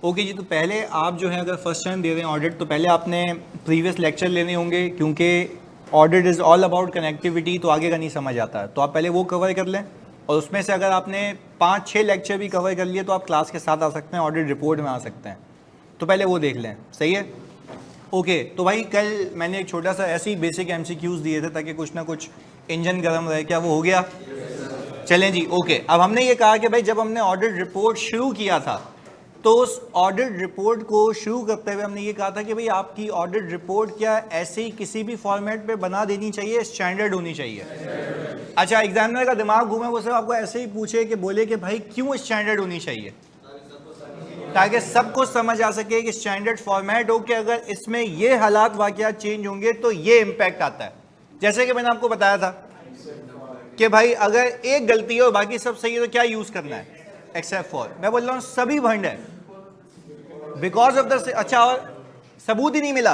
Okay जी, तो पहले आप जो है अगर फर्स्ट टाइम दे रहे हैं ऑडिट तो पहले आपने प्रीवियस लेक्चर लेने होंगे, क्योंकि audit is all about connectivity, तो आगे का नहीं समझ आता है, तो आप पहले वो कवर कर लें। और उसमें से अगर आपने 5-6 लेक्चर भी कवर कर लिए तो आप क्लास के साथ आ सकते हैं, ऑडिट रिपोर्ट में आ सकते हैं, तो पहले वो देख लें। सही है, ओके। तो भाई कल मैंने एक छोटा सा ऐसे ही बेसिक MCQs दिए थे ताकि कुछ ना कुछ इंजन गर्म रहे, क्या वो हो गया? चलें जी, ओके। अब हमने ये कहा कि भाई जब हमने ऑडिट रिपोर्ट शुरू किया था तो उस ऑडिट रिपोर्ट को शुरू करते हुए हमने ये कहा था कि भाई आपकी ऑडिट रिपोर्ट क्या ऐसे ही किसी भी फॉर्मेट पे बना देनी चाहिए, स्टैंडर्ड होनी चाहिए। अच्छा, एग्जामिनर का दिमाग घूमे, वो सब आपको ऐसे ही पूछे कि बोले कि भाई क्यों स्टैंडर्ड होनी चाहिए, ताकि सबको समझ आ सके कि स्टैंडर्ड फॉर्मेट हो कि अगर इसमें ये हालात वाकयात चेंज होंगे तो ये इम्पैक्ट आता है। जैसे कि मैंने आपको बताया था कि भाई अगर एक गलती है और बाकी सब सही है तो क्या यूज करना है, एक्सेप्ट फॉर। मैं बोल रहा हूँ सभी भंड है बिकॉज ऑफ द। अच्छा, और सबूत ही नहीं मिला,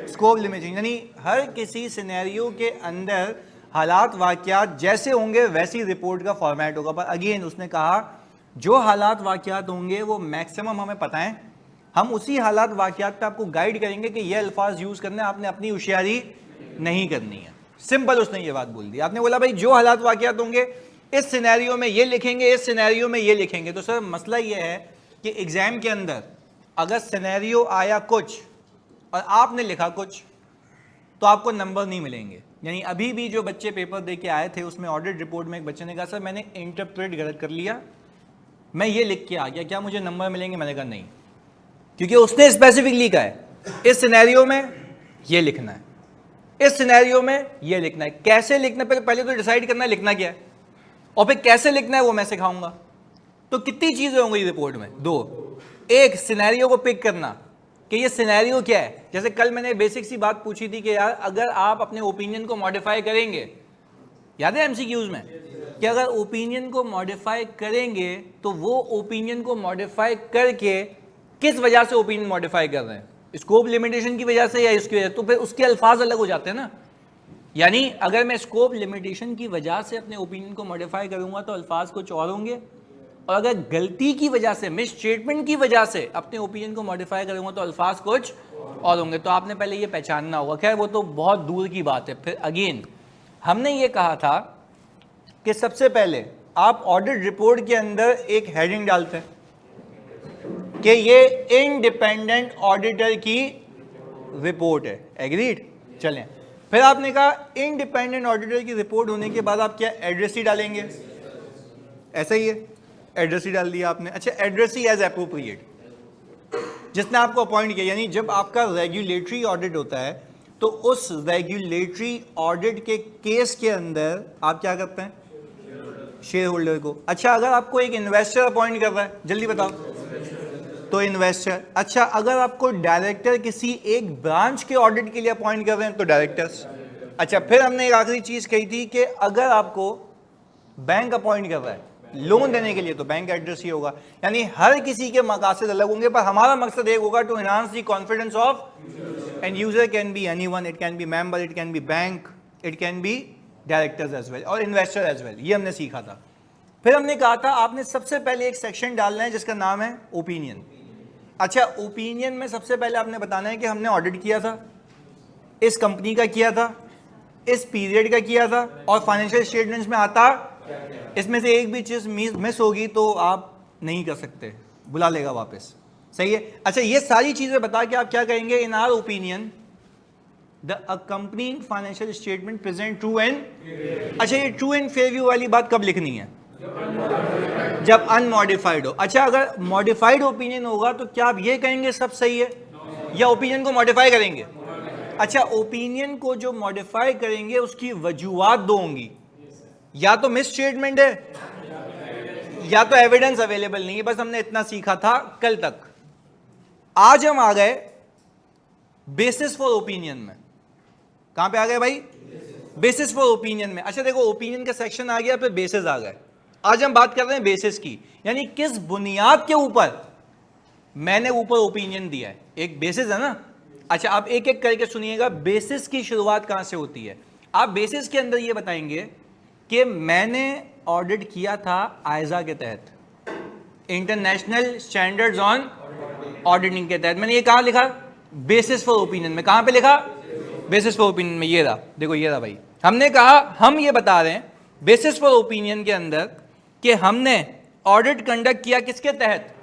स्कोप लिमिटेशन, यानी हर किसी सिनेरियो के अंदर हालात वाकयात जैसे होंगे वैसी रिपोर्ट का फॉर्मेट होगा। पर अगेन उसने कहा जो हालात वाकयात होंगे वो मैक्सिमम हमें पता है, हम उसी हालात वाकयात पे आपको गाइड करेंगे कि ये अल्फाज यूज करने, आपने अपनी होशियारी नहीं करनी है। सिंपल उसने ये बात बोल दी। आपने बोला भाई जो हालात वाकयात होंगे इस सिनेरियो में ये लिखेंगे, इस सिनेरियो में ये लिखेंगे। तो सर मसला ये है कि एग्जाम के अंदर अगर सिनेरियो आया कुछ और आपने लिखा कुछ तो आपको नंबर नहीं मिलेंगे। यानी अभी भी जो बच्चे पेपर दे के आए थे उसमें ऑडिट रिपोर्ट में एक बच्चे ने कहा सर मैंने इंटरप्रेट गलत कर लिया, मैं ये लिख के आ गया, क्या मुझे नंबर मिलेंगे? मैंने कहा नहीं, क्योंकि उसने स्पेसिफिकली कहा है इस सिनेरियो में ये लिखना है, इस सिनेरियो में ये लिखना है। कैसे लिखना है पहले तो डिसाइड करना है लिखना क्या है, और फिर कैसे लिखना है वो मैं सिखाऊंगा। तो कितनी चीजें होंगी रिपोर्ट में? 2। एक, सिनेरियो को पिक करना कि ये सिनेरियो क्या है। जैसे कल मैंने बेसिक सी बात पूछी थी कि यार अगर आप अपने ओपिनियन को मॉडिफाई करेंगे, याद है MCQs में, कि अगर ओपिनियन को मॉडिफाई करेंगे तो वो ओपिनियन को मॉडिफाई करके किस वजह से ओपिनियन मॉडिफाई कर रहे हैं, स्कोप लिमिटेशन की वजह से या इसकी वजह, तो फिर उसके अल्फाज अलग हो जाते हैं ना। यानी अगर मैं स्कोप लिमिटेशन की वजह से अपने ओपिनियन को मॉडिफाई करूंगा तो अल्फाज कुछ और होंगे, और अगर गलती की वजह से, मिस स्टेटमेंट की वजह से अपने ओपिनियन को मॉडिफाई करूंगा तो अल्फाज कुछ और होंगे। तो आपने पहले ये पहचानना होगा। खैर वो तो बहुत दूर की बात है। फिर अगेन हमने ये कहा था कि सबसे पहले आप ऑडिट रिपोर्ट के अंदर एक हेडिंग डालते हैं कि ये इंडिपेंडेंट ऑडिटर की रिपोर्ट है। एग्रीड? चलें, फिर आपने कहा इंडिपेंडेंट ऑडिटर की रिपोर्ट होने के बाद आप क्या एड्रेस ही डालेंगे? ऐसा ही है, एड्रेस ही डाल दिया आपने। अच्छा, एड्रेस ही एज एप्रोप्रिएट, जिसने आपको अपॉइंट किया। यानी जब आपका रेगुलेटरी ऑडिट होता है तो उस रेगुलेटरी ऑडिट के केस के अंदर आप क्या करते हैं? शेयर होल्डर को। अच्छा, अगर आपको एक इन्वेस्टर अपॉइंट कर रहा है, जल्दी बताओ, तो इन्वेस्टर। अच्छा, अगर आपको डायरेक्टर किसी एक ब्रांच के ऑडिट के लिए अपॉइंट कर रहे हैं तो डायरेक्टर्स। अच्छा, फिर हमने एक आखिरी चीज कही थी कि अगर आपको बैंक अपॉइंट कर रहा है लोन देने के लिए तो बैंक एड्रेस ही होगा। यानी हर किसी के मकासद अलग होंगे, पर हमारा मकसद एक होगा, to enhance the confidence of end user can be anyone, it can be member, it can be bank, it can be directors as well और इन्वेस्टर एज वेल। ये हमने सीखा था। फिर हमने कहा था आपने सबसे पहले एक सेक्शन डालना है जिसका नाम है ओपिनियन। अच्छा, ओपिनियन में सबसे पहले आपने बताना है कि हमने ऑडिट किया था, इस कंपनी का किया था, इस पीरियड का किया था, और फाइनेंशियल स्टेटमेंट्स में आता इसमें से एक भी चीज मिस होगी तो आप नहीं कर सकते, बुला लेगा वापस। सही है? अच्छा, ये सारी चीजें बता के आप क्या कहेंगे? In our opinion the accompanying financial statement present true and. अच्छा, ये ट्रू एंड फेयर व्यू वाली बात कब लिखनी है? जब अनमॉडिफाइड हो। अच्छा, अगर मॉडिफाइड ओपिनियन होगा तो क्या आप ये कहेंगे सब सही है, या ओपिनियन को मॉडिफाई करेंगे? अच्छा, ओपिनियन को जो मॉडिफाई करेंगे उसकी वजूहात 2 होंगी, या तो मिस स्टेटमेंट है या तो एविडेंस अवेलेबल नहीं है। बस हमने इतना सीखा था कल तक। आज हम आ गए बेसिस फॉर ओपिनियन में। कहां पे आ गए भाई? बेसिस फॉर ओपिनियन में। अच्छा देखो, ओपिनियन का सेक्शन आ गया, फिर बेसिस आ गए। आज हम बात कर रहे हैं बेसिस की, यानी किस बुनियाद के ऊपर मैंने ऊपर ओपिनियन दिया है। एक बेसिस है ना। अच्छा, आप एक एक करके सुनिएगा, बेसिस की शुरुआत कहां से होती है। आप बेसिस के अंदर ये बताएंगे कि मैंने ऑडिट किया था आयजा के तहत, इंटरनेशनल स्टैंडर्ड्स ऑन ऑडिटिंग के तहत। मैंने ये कहाँ लिखा? बेसिस फॉर ओपिनियन में। कहाँ पे लिखा? बेसिस फॉर ओपिनियन में। ये रहा, देखो ये रहा भाई। हमने कहा, हम ये बता रहे हैं बेसिस फॉर ओपिनियन के अंदर कि हमने ऑडिट कंडक्ट किया किसके तहत?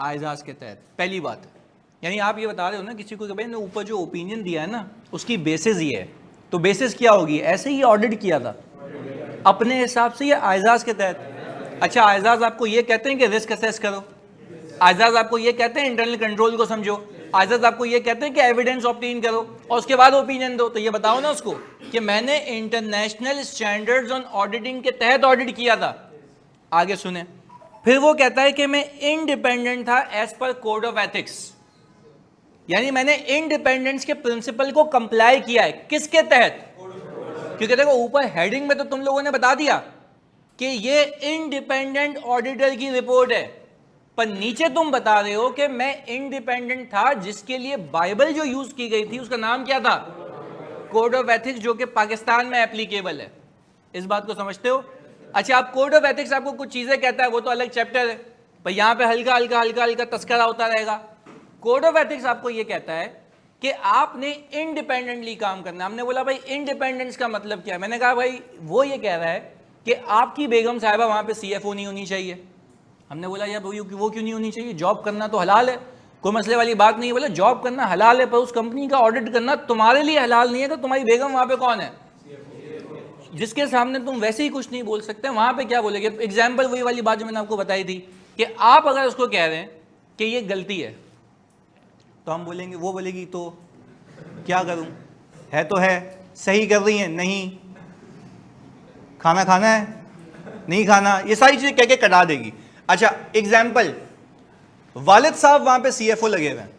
आइजाज के तहत। पहली बात, यानी आप ये बता रहे हो ना किसी को कि भाई ने ऊपर जो ओपिनियन दिया है ना उसकी बेसिस ये है, तो बेसिस क्या होगी? ऐसे ही ऑडिट किया था अपने हिसाब से या आइजाज के तहत? अच्छा, आइजाज आपको ये कहते हैं कि रिस्क असेस करो, आइजाज आपको ये कहते हैं इंटरनल कंट्रोल को समझो, आइजाज आपको ये कहते हैं कि एविडेंस ऑब्टेन करो और उसके बाद ओपिनियन दो। तो ये बताओ ना उसको कि मैंने इंटरनेशनल स्टैंडर्ड्स ऑन ऑडिटिंग के तहत ऑडिट किया था। आगे सुने, फिर वो कहता है कि मैं इंडिपेंडेंट था as per code of ethics, यानी मैंने इंडिपेंडेंस के प्रिंसिपल को कंप्लाई किया है। किसके तहत? क्योंकि देखो ऊपर हेडिंग में तो तुम लोगों ने बता दिया कि ये इंडिपेंडेंट ऑडिटर की रिपोर्ट है, पर नीचे तुम बता रहे हो कि मैं इंडिपेंडेंट था, जिसके लिए बाइबल जो यूज की गई थी उसका नाम क्या था? कोड ऑफ एथिक्स, जो कि पाकिस्तान में एप्लीकेबल है। इस बात को समझते हो? अच्छा, आप कोड ऑफ एथिक्स आपको कुछ चीजें कहता है, वो तो अलग चैप्टर है, पर यहां पे हल्का हल्का हल्का हल्का तस्करा होता रहेगा। कोड ऑफ एथिक्स आपको ये कहता है कि आपने इंडिपेंडेंटली काम करना है। हमने बोला भाई इंडिपेंडेंस का मतलब क्या है? मैंने कहा भाई वो ये कह रहा है कि आपकी बेगम साहिबा वहां पे सीएफओ नहीं होनी चाहिए। हमने बोला यार वो क्यों नहीं होनी चाहिए? जॉब करना तो हलाल है, कोई मसले वाली बात नहीं है। बोला जॉब करना हलाल है, पर उस कंपनी का ऑडिट करना तुम्हारे लिए हलाल नहीं है। तो तुम्हारी बेगम वहां पे कौन है? जिसके सामने तुम वैसे ही कुछ नहीं बोल सकते, वहां पे क्या बोलेगे? एग्जाम्पल वही वाली बात जो मैंने आपको बताई थी कि आप अगर उसको कह रहे हैं कि ये गलती है, तो हम बोलेंगे, वो बोलेगी तो क्या करूं, है तो है, सही कर रही है, नहीं, खाना खाना है, नहीं खाना, ये सारी चीजें कह के कटा देगी। अच्छा एग्जाम्पल, वालिद साहब वहां पे सीएफओ लगे हुए हैं,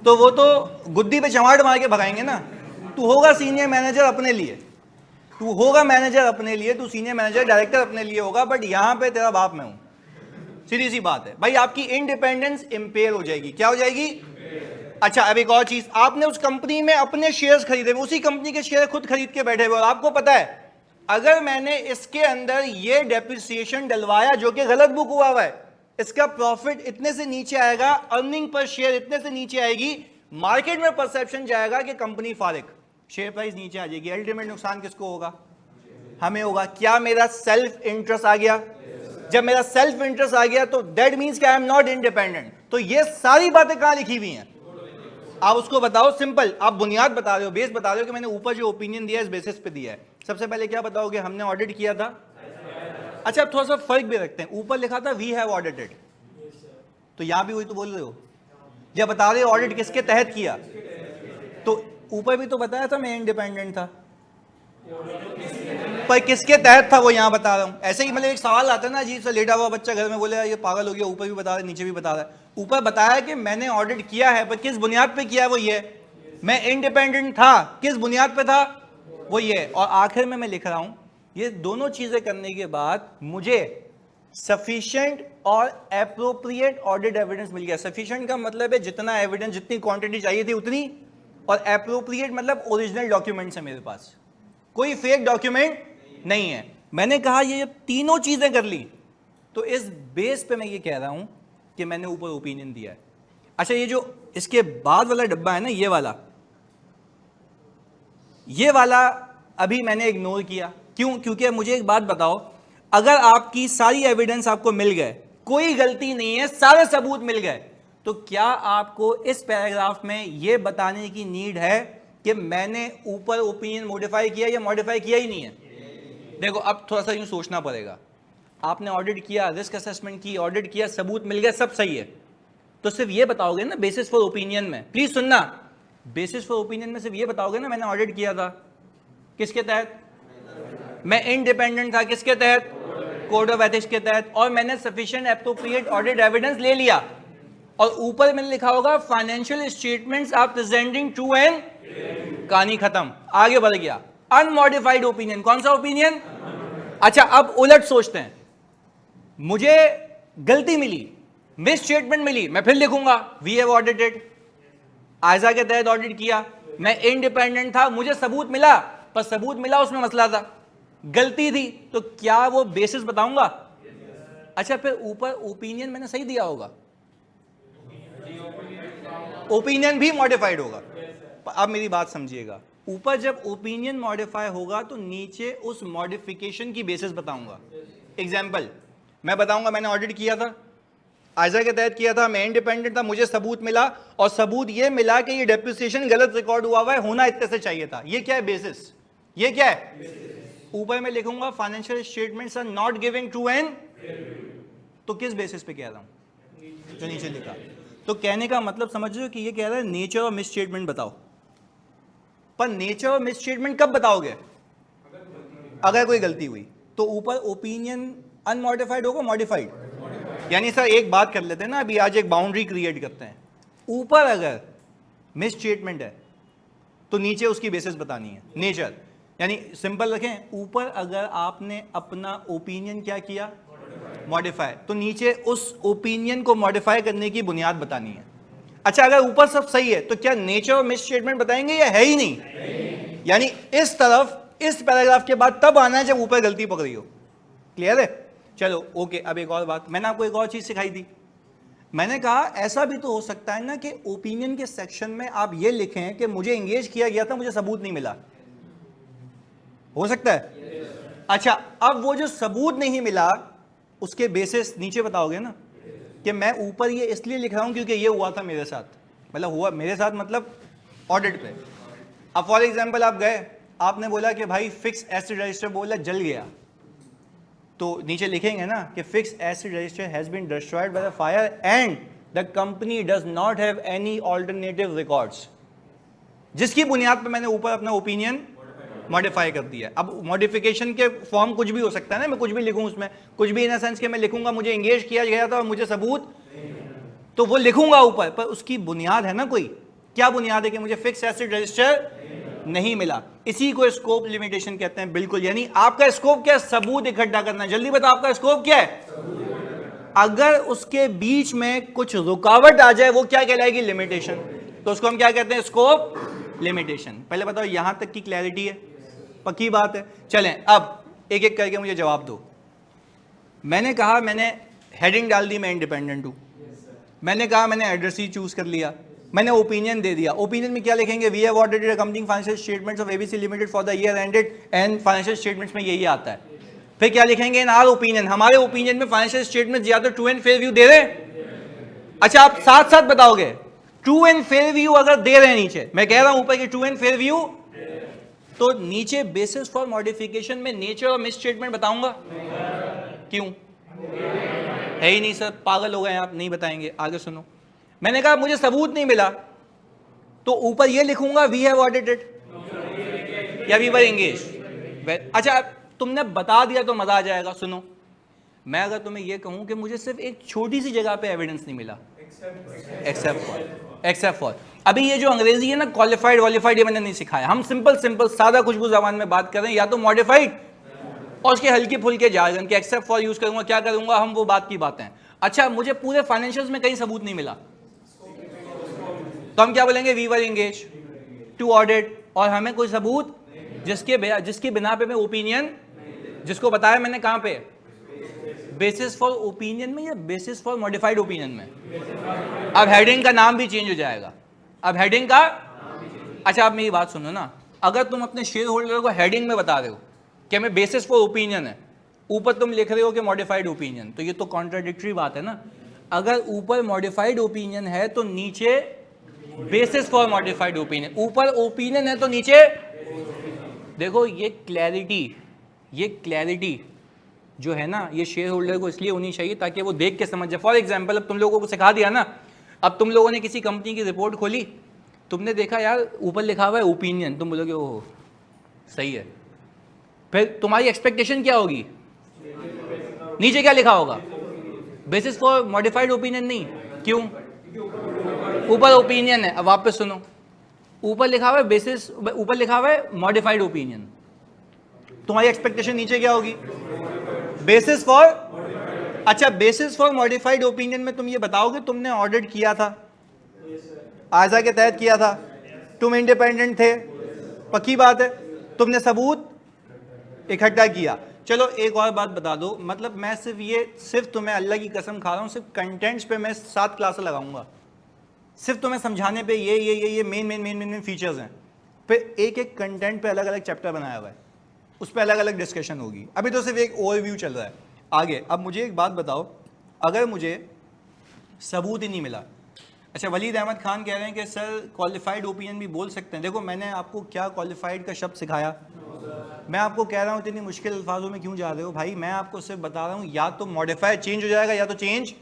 तो वो तो गुद्दी पे चमाट मार के भगाएंगे ना। तू होगा सीनियर मैनेजर अपने लिए, तू होगा मैनेजर अपने लिए, तू सीनियर मैनेजर डायरेक्टर अपने लिए होगा, बट यहां पे तेरा बाप मैं हूं। सीधी सी बात है भाई, आपकी इंडिपेंडेंस इंपेयर हो जाएगी। क्या हो जाएगी? अच्छा अब एक और चीज, आपने उस कंपनी में अपने शेयर्स खरीदे, उसी कंपनी के शेयर खुद खरीद के बैठे हुए, और आपको पता है अगर मैंने इसके अंदर ये डेप्रिसिएशन डलवाया जो कि गलत बुक हुआ है, इसका प्रॉफिट इतने से नीचे आएगा, अर्निंग पर शेयर इतने से नीचे आएगी, मार्केट में परसेप्शन जाएगा कि कंपनी फारिग, शेयर प्राइस नीचे आ जाएगी। अल्टीमेट नुकसान किसको होगा? हमें होगा। क्या मेरा सेल्फ इंटरेस्ट आ गया? जब मेरा सेल्फ इंटरेस्ट आ गया तो दैट मींस कि आई एम नॉट इंडिपेंडेंट। तो ये सारी बातें कहां लिखी हुई हैं? आप उसको बताओ, सिंपल, आप बुनियाद बता रहे हो, बेस बता रहे हो कि मैंने ऊपर जो ओपिनियन दिया है इस बेसिस पे दिया है। सबसे पहले क्या बताओगे? हमने ऑडिट किया था। अच्छा अब थोड़ा सा फर्क भी रखते हैं, ऊपर लिखा था वी हैव ऑडिटेड, तो यहां भी वही तो बोल रहे हो। जब बता रहे हो ऑडिट किसके तहत किया, तो ऊपर भी तो बताया था मैं इंडिपेंडेंट था, पर किसके तहत था वो यहां बता रहा हूं। ऐसे ही मतलब एक सवाल आता है ना, अजीब सा, लेटा हुआ बच्चा घर में बोले ये पागल हो गया, ऊपर भी बता रहा है नीचे भी बता रहा है। ऊपर बताया कि मैंने ऑडिट किया है, पर किस बुनियाद पे किया है वो ये, मैं इंडिपेंडेंट था, किस बुनियाद पे था वो ये। और आखिर में मैं लिख रहा हूं, ये दोनों चीजें करने के बाद मुझे सफिशिएंट और एप्रोप्रिएट ऑडिट एविडेंस मिल गया। सफिशिएंट का मतलब है जितना एविडेंस, जितनी क्वांटिटी चाहिए थी उतनी, और एप्रोप्रिएट मतलब ओरिजिनल डॉक्यूमेंट्स है मेरे पास, कोई फेक डॉक्यूमेंट नहीं है। मैंने कहा ये तीनों चीजें कर ली, तो इस बेस पे मैं ये कह रहा हूं कि मैंने ऊपर ओपिनियन दिया है। अच्छा ये जो इसके बाद वाला डब्बा है ना, ये वाला अभी मैंने इग्नोर किया। क्यों? क्योंकि मुझे एक बात बताओ, अगर आपकी सारी एविडेंस आपको मिल गए, कोई गलती नहीं है, सारे सबूत मिल गए, तो क्या आपको इस पैराग्राफ में यह बताने की नीड है कि मैंने ऊपर ओपिनियन मॉडिफाई किया या मॉडिफाई किया ही नहीं है? देखो अब थोड़ा सा यूं सोचना पड़ेगा। आपने ऑडिट किया, रिस्क असेसमेंट की, ऑडिट किया, सबूत मिल गया, सब सही है, तो सिर्फ ये बताओगे ना बेसिस फॉर ओपिनियन में, प्लीज सुनना, बेसिस फॉर ओपिनियन में सिर्फ ये बताओगे ना मैंने ऑडिट किया था, किसके तहत? मैं इंडिपेंडेंट था, किसके तहत? कोड ऑफ एथिक्स के तहत, और मैंने सफिशिएंट एप्रोप्रिएट ऑडिट एविडेंस ले लिया, और ऊपर मैंने लिखा होगा financial statements are presenting true and, कहानी खत्म, आगे बढ़ गया। अनमॉडिफाइड ओपिनियन, कौन सा ओपिनियन? अच्छा अब उलट सोचते हैं, मुझे गलती मिली, मिस स्टेटमेंट मिली, मैं फिर लिखूंगा वी हैव ऑडिटेड, आयजा के तहत ऑडिट किया, मैं इंडिपेंडेंट था, मुझे सबूत मिला, पर सबूत मिला उसमें मसला था, गलती थी, तो क्या वो बेसिस बताऊंगा? अच्छा फिर ऊपर ओपिनियन मैंने सही दिया होगा, ओपिनियन भी मॉडिफाइड होगा। अब मेरी बात समझिएगा, ऊपर जब ओपिनियन मॉडिफाई होगा तो नीचे उस मॉडिफिकेशन की बेसिस बताऊंगा। एग्जाम्पल मैं बताऊंगा, मैंने ऑडिट किया था, आयजा के तहत किया था, मैं इंडिपेंडेंट था, मुझे सबूत मिला और सबूत ये मिला कि ये डेप्रिसिएशन गलत रिकॉर्ड हुआ है, होना इतने से चाहिए था। ये क्या है बेसिस, ये क्या है? ऊपर मैं लिखूंगा financial statements are not giving true and, तो किस बेसिस पे कह रहा हूं? जो नीचे लिखा। तो कहने का मतलब समझ रहे हो कि ये कह रहा है नेचर और मिस स्टेटमेंट बताओ, पर नेचर और मिस स्टेटमेंट कब बताओगे? अगर कोई गलती हुई। तो ऊपर ओपिनियन अनमॉडिफाइड होगा मॉडिफाइड? यानी सर एक बात कर लेते हैं ना, अभी आज एक बाउंड्री क्रिएट करते हैं, ऊपर अगर मिस स्टेटमेंट है तो नीचे उसकी बेसिस बतानी है, नेचर। यानी सिंपल रखें, ऊपर अगर आपने अपना ओपिनियन क्या किया, मॉडिफाई, तो नीचे उस ओपिनियन को मॉडिफाई करने की बुनियाद बतानी है। अच्छा अगर ऊपर सब सही है तो क्या नेचर और मिस स्टेटमेंट बताएंगे या है ही नहीं? यानी इस तरफ इस पैराग्राफ के बाद तब आना है जब ऊपर गलती पकड़ी हो। क्लियर है? चलो ओके। अब एक और बात, मैंने आपको एक और चीज सिखाई थी, मैंने कहा ऐसा भी तो हो सकता है ना कि ओपिनियन के सेक्शन में आप ये लिखें कि मुझे एंगेज किया गया था, मुझे सबूत नहीं मिला, हो सकता है? अच्छा अब वो जो सबूत नहीं मिला उसके बेसिस नीचे बताओगे ना कि मैं ऊपर ये इसलिए लिख रहा हूं क्योंकि ये हुआ था मेरे साथ, मतलब हुआ मेरे साथ मतलब ऑडिट पे। अब फॉर एग्जांपल आप गए, आपने बोला कि भाई फिक्स एसिड रजिस्टर बोला जल गया, तो नीचे लिखेंगे ना कि fix asset register has been destroyed by the fire and the company does not have any alternative records, जिसकी बुनियाद पर मैंने ऊपर अपना ओपिनियन मॉडिफाई कर दिया। अब मॉडिफिकेशन के फॉर्म कुछ भी हो सकता है ना, मैं कुछ भी लिखूं उसमें, कुछ भी इन सेंस के मैं लिखूंगा मुझे एंगेज किया गया था और मुझे सबूत, तो वो लिखूंगा ऊपर, पर उसकी बुनियाद है ना कोई, क्या बुनियाद है कि मुझे फिक्स एसिड रजिस्टर नहीं मिला। इसी को स्कोप लिमिटेशन कहते हैं। बिल्कुल, यानी आपका स्कोप क्या है? सबूत इकट्ठा करना। जल्दी बताओ आपका स्कोप क्या है? अगर उसके बीच में कुछ रुकावट आ जाए वो क्या कहलाएगी? लिमिटेशन। तो उसको हम क्या कहते हैं? Scope limitation. पहले बताओ यहां तक की क्लैरिटी है? पक्की बात है? चलें अब एक एक करके मुझे जवाब दो। मैंने कहा मैंने हेडिंग डाल दी मैं इंडिपेंडेंट हूं, मैंने कहा मैंने एड्रेसी चूज कर लिया, मैंने ओपिनियन दे दिया। ओपिनियन में क्या लिखेंगे? We have audited accounting financial statements of ABC limited for the year ended, and financial statements में यही आता है। फिर क्या लिखेंगे? इन आवर ओपिनियन, हमारे ओपिनियन में फाइनेंशियल स्टेटमेंट्स या तो ट्रू एंड फेयर व्यू दे रहे। अच्छा आप साथ साथ बताओगे ट्रू एंड फेयर व्यू अगर दे रहे हैं नीचे, मैं कह रहा हूं ऊपर की ट्रू एंड फेयर व्यू, तो नीचे बेसिस फॉर मॉडिफिकेशन में नेचर और मिस स्टेटमेंट बताऊंगा। क्यों? है ही नहीं सर, पागल हो गए आप, नहीं बताएंगे। आगे सुनो, मैंने कहा मुझे सबूत नहीं मिला, तो ऊपर ये लिखूंगा वी हैव ऑडिटेड या वी वर एंगेज्ड। अच्छा तुमने बता दिया तो मजा आ जाएगा। सुनो, मैं अगर तुम्हें यह कहूं कि मुझे सिर्फ एक छोटी सी जगह पे एविडेंस नहीं मिला, एक्सेप्ट फॉर, अभी ये जो अंग्रेजी है ना, क्वालिफाइड वॉलिफाइड, ये मैंने नहीं सिखाया। हम सिंपल सादा खुशबू जबान में बात कर रहे हैं, या तो मॉडिफाइड और उसके हल्के फुल्के जार्गन के एक्सेप्ट फॉर यूज करूंगा, क्या करूंगा, हम वो बात की बातें। अच्छा मुझे पूरे फाइनेंशियल्स में कहीं सबूत नहीं मिला, तो हम क्या बोलेंगे? We were engage to audit, और हमें कोई सबूत जिसके बिना पे मैं ओपिनियन, जिसको बताया मैंने कहां पे, बेसिस फॉर ओपिनियन में या बेसिस फॉर मॉडिफाइड ओपिनियन में। अब हेडिंग का नाम भी चेंज हो जाएगा, अब हेडिंग का। अच्छा आप मेरी बात सुनो ना, अगर तुम अपने शेयर होल्डर को हेडिंग में बता रहे हो कि मैं बेसिस फॉर ओपिनियन है, ऊपर तुम लिख रहे हो कि मॉडिफाइड ओपिनियन, तो ये तो कॉन्ट्राडिक्टरी बात है ना। अगर ऊपर मॉडिफाइड ओपिनियन है तो नीचे बेसिस फॉर मॉडिफाइड ओपिनियन, ऊपर ओपिनियन है तो नीचे। देखो ये क्लैरिटी जो है ना, ये शेयर होल्डर को इसलिए होनी चाहिए ताकि वो देख के समझ जाए। फॉर एग्जांपल अब तुम लोगों को सिखा दिया ना, अब तुम लोगों ने किसी कंपनी की रिपोर्ट खोली, तुमने देखा यार ऊपर लिखा हुआ है ओपिनियन, तुम बोलोगे ओह सही है, फिर तुम्हारी एक्सपेक्टेशन क्या होगी? नीचे क्या लिखा होगा? बेसिस फॉर मॉडिफाइड ओपिनियन नहीं। क्यों? ऊपर ओपिनियन है। अब वापस सुनो, ऊपर लिखा हुआ है बेसिस, ऊपर लिखा हुआ है मॉडिफाइड ओपिनियन, तुम्हारी एक्सपेक्टेशन नीचे क्या होगी? Basis for. अच्छा बेसिस फॉर मॉडिफाइड ओपिनियन में तुम ये बताओगे तुमने ऑडिट किया था, आयजा के तहत किया था, तुम इंडिपेंडेंट थे, पक्की बात है, तुमने सबूत इकट्ठा किया, चलो एक और बात बता दो, मतलब मैं सिर्फ तुम्हें अल्लाह की कसम खा रहा हूँ, सिर्फ कंटेंट्स पे मैं 7 क्लास लगाऊंगा, सिर्फ तुम्हें समझाने पे ये मेन फीचर्स हैं, फिर एक एक कंटेंट पे अलग अलग चैप्टर बनाया हुआ है, उस पर अलग अलग डिस्कशन होगी। अभी तो सिर्फ एक ओवरव्यू चल रहा है आगे। अब मुझे एक बात बताओ, अगर मुझे सबूत ही नहीं मिला, अच्छा वलीद अहमद खान कह रहे हैं कि सर क्वालिफाइड ओपिनियन भी बोल सकते हैं। देखो मैंने आपको क्या क्वालिफाइड का शब्द सिखाया, मैं आपको कह रहा हूँ इतनी मुश्किल अल्फाजों में क्यों जा रहे हो भाई, मैं आपको सिर्फ बता रहा हूँ या तो मॉडिफाई चेंज हो जाएगा या तो चेंज,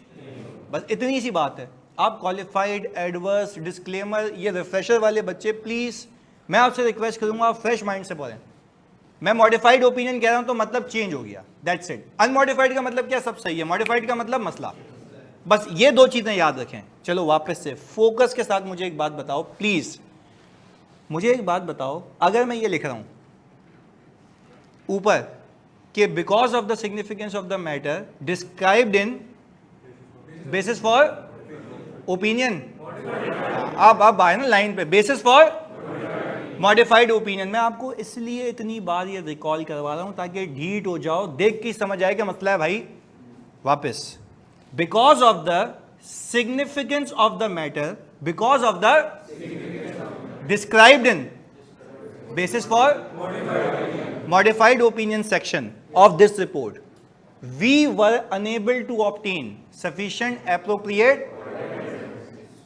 बस इतनी सी बात है। आप क्वालिफाइड, एडवर्स, डिस्क्लेमर, ये रिफ्रेशर वाले बच्चे प्लीज़ मैं आपसे रिक्वेस्ट करूँगा आप फ्रेश माइंड से पढ़ें। मैं मॉडिफाइड ओपिनियन कह रहा हूँ तो मतलब चेंज हो गया, दैट्स इट। अनमॉडिफाइड का मतलब क्या, सब सही है, मॉडिफाइड का मतलब मसला। बस ये 2 चीज़ें याद रखें। चलो वापस से फोकस के साथ मुझे एक बात बताओ प्लीज़, मुझे एक बात बताओ, अगर मैं ये लिख रहा हूँ ऊपर कि because of the significance of the matter described in basis for opinion, अब आए ना लाइन पे, बेसिस फॉर मॉडिफाइड ओपिनियन। मैं आपको इसलिए इतनी बार ये रिकॉल करवा रहा हूं ताकि ढीट हो जाओ, देख के समझ आए कि मसला है भाई। वापस, because of the significance of the matter, because of the described in basis for modified opinion section of this report, we were unable to obtain sufficient appropriate,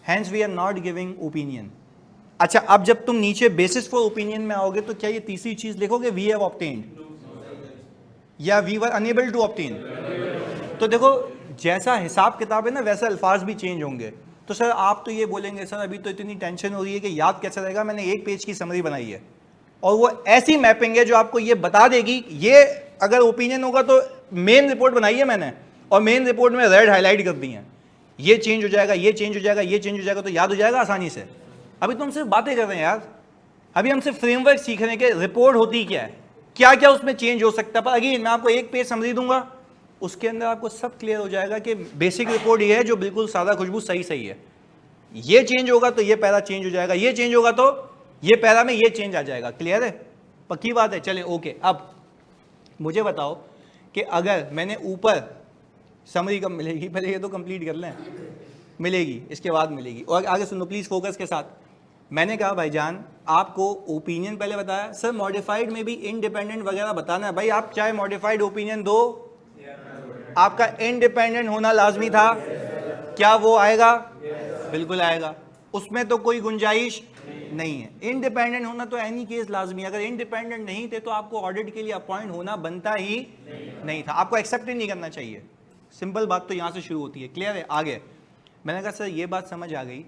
hence we are not giving opinion. अच्छा, अब जब तुम नीचे basis for opinion में आओगे तो क्या ये तीसरी चीज लिखोगे we have obtained या we were unable to obtain? तो देखो जैसा हिसाब किताब है ना वैसे अल्फाज भी चेंज होंगे। तो सर आप तो ये बोलेंगे सर अभी तो इतनी टेंशन हो रही है कि याद कैसे रहेगा, मैंने 1 पेज की समरी बनाई है और वो ऐसी मैपिंग है जो आपको ये बता देगी, ये अगर ओपिनियन होगा तो मेन रिपोर्ट बनाई है मैंने और मेन रिपोर्ट में रेड हाईलाइट कर दी हैं, ये चेंज हो जाएगा, ये चेंज हो जाएगा, ये चेंज हो जाएगा, तो याद हो जाएगा आसानी से। अभी तुम सिर्फ बातें कर रहे हैं यार, अभी हम सिर्फ फ्रेमवर्क सीख रहे हैं कि रिपोर्ट होती क्या है, क्या क्या उसमें चेंज हो सकता है। पर अगेन मैं आपको 1 पेज समझी दूंगा, उसके अंदर आपको सब क्लियर हो जाएगा कि बेसिक रिपोर्ट ये है जो बिल्कुल सादा खुशबू सही है, ये चेंज होगा तो ये पैरा चेंज हो जाएगा, ये चेंज होगा तो ये पैरा में ये चेंज आ जाएगा। क्लियर है, पक्की बात है। चले ओके, अब मुझे बताओ कि अगर मैंने ऊपर समरी कब मिलेगी, पहले ये तो कंप्लीट कर लें, मिलेगी इसके बाद मिलेगी। और आगे सुनो प्लीज फोकस के साथ। मैंने कहा भाईजान आपको ओपिनियन पहले बताया, सर मॉडिफाइड में भी इंडिपेंडेंट वगैरह बताना है। भाई आप चाहे मॉडिफाइड ओपिनियन दो, आपका इंडिपेंडेंट होना लाजमी था, क्या वो आएगा? बिल्कुल आएगा, उसमें तो कोई गुंजाइश नहीं है। इंडिपेंडेंट होना तो एनी केस लाजमी है, अगर इंडिपेंडेंट नहीं थे तो आपको ऑडिट के लिए अपॉइंट होना बनता ही नहीं था, आपको एक्सेप्ट ही नहीं करना चाहिए। सिंपल बात तो यहां से शुरू होती है। क्लियर है? आगे मैंने कहा सर ये बात समझ आ गई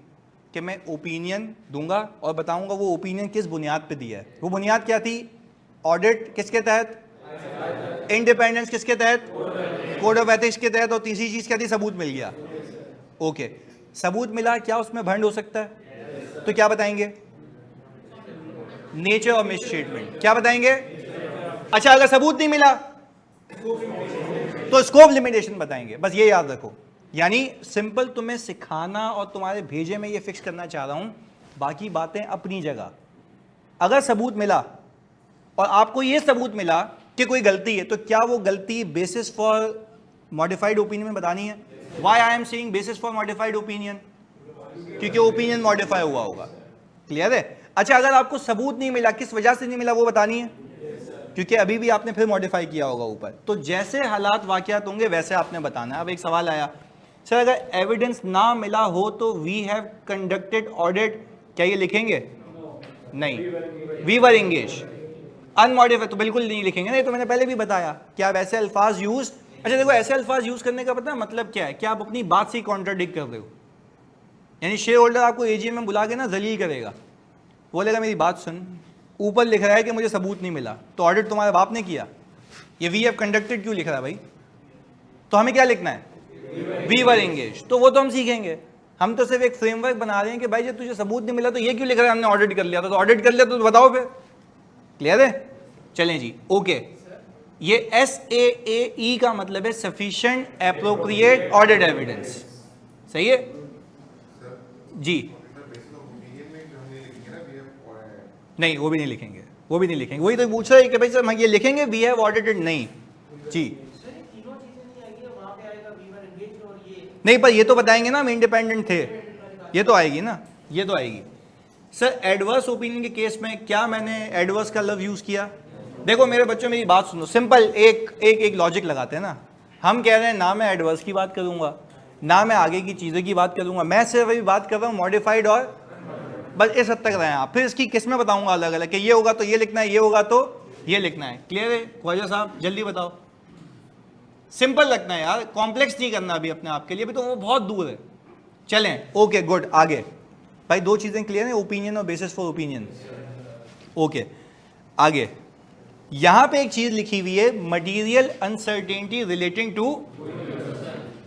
कि मैं ओपिनियन दूंगा और बताऊंगा वो ओपिनियन किस बुनियाद पे दिया है। वो बुनियाद क्या थी? ऑडिट किसके तहत, इंडिपेंडेंस किसके तहत, कोड ऑफ एथिक्स के तहत, और तीसरी चीज क्या थी? सबूत मिल गया। ओके, सबूत मिला, क्या उसमें भंड हो सकता है? तो क्या बताएंगे? Nature of mistreatment. क्या बताएंगे? अच्छा, अगर सबूत नहीं मिला तो स्कोप लिमिटेशन बताएंगे। बस ये याद रखो, यानी सिंपल तुम्हें सिखाना और तुम्हारे भेजे में ये फिक्स करना चाह रहा हूं, बाकी बातें अपनी जगह। अगर सबूत मिला और आपको ये सबूत मिला कि कोई गलती है, तो क्या वो गलती बेसिस फॉर मॉडिफाइड ओपिनियन में बतानी है? Why I am saying basis for modified opinion? क्योंकि ओपिनियन मॉडिफाई हुआ होगा। क्लियर है? अच्छा, अगर आपको सबूत नहीं मिला, किस वजह से नहीं मिला वो बतानी है, क्योंकि अभी भी आपने फिर मॉडिफाई किया होगा ऊपर। तो जैसे हालात वाकयात होंगे वैसे आपने बताना है। अब एक सवाल आया, सर अगर एविडेंस ना मिला हो तो वी हैव कंडक्टेड ऑडिट, क्या ये लिखेंगे? नहीं, वी वर एंगेज। अनमॉडिफाइड तो बिल्कुल नहीं लिखेंगे। नहीं तो मैंने पहले भी बताया कि आप ऐसे अल्फाज यूज, अच्छा देखो ऐसे अल्फाज यूज करने का पता है मतलब क्या है? कि आप अपनी बात से ही कॉन्ट्राडिक्ट कर रहे हो। यानी शेयर होल्डर आपको एजीएम में बुला के ना जलील करेगा, बोलेगा मेरी बात सुन, ऊपर लिख रहा है कि मुझे सबूत नहीं मिला, तो ऑडिट तुम्हारे बाप ने किया, ये वी हैव कंडक्टेड क्यों लिख रहा है भाई? तो हमें क्या लिखना है? We were engage. तो वो तो हम सीखेंगे, हम तो सिर्फ एक फ्रेमवर्क बना रहे हैं कि भाई जब तुझे सबूत नहीं मिला तो ये क्यों लिख रहा है? हमने ऑडिट कर लिया था, तो ऑडिट कर लिया तो बताओ फिर। क्लियर है? चलें जी, ओके। ये SAAE का मतलब है सफिशिएंट एप्रोप्रिएट ऑडिट एविडेंस। सही है जी? नहीं, वो भी नहीं लिखेंगे, वो भी नहीं लिखेंगे। वही तो पूछ रहा है कि भाई सर हम ये लिखेंगे वी हैव ऑडिटेड, नहीं, जी नहीं, पर ये तो बताएंगे ना हम इंडिपेंडेंट थे, ये तो आएगी ना, ये तो आएगी। सर एडवर्स ओपिनियन के केस में क्या मैंने एडवर्स का लव यूज किया? देखो मेरे बच्चों मेरी बात सुनो, सिंपल एक लॉजिक लगाते हैं ना। हम कह रहे हैं ना मैं एडवर्स की बात करूंगा ना मैं आगे की चीज़ों की बात करूंगा, मैं सिर्फ अभी बात कर रहा हूँ मॉडिफाइड और बस इस हद तक रहे हैं आप। फिर इसकी किस्में बताऊंगा अलग अलग कि ये होगा तो ये लिखना है, ये होगा तो ये लिखना है। क्लियर है ख्वाजा साहब? जल्दी बताओ। सिंपल रखना है यार, कॉम्प्लेक्स नहीं करना अभी अपने आप के लिए, अभी तो वो बहुत दूर है। चलें ओके गुड, आगे भाई दो चीज़ें क्लियर है, ओपिनियन और बेसिस फॉर ओपिनियन। ओके आगे यहां पे एक चीज लिखी हुई है, मटीरियल अनसर्टेनिटी रिलेटिंग टू।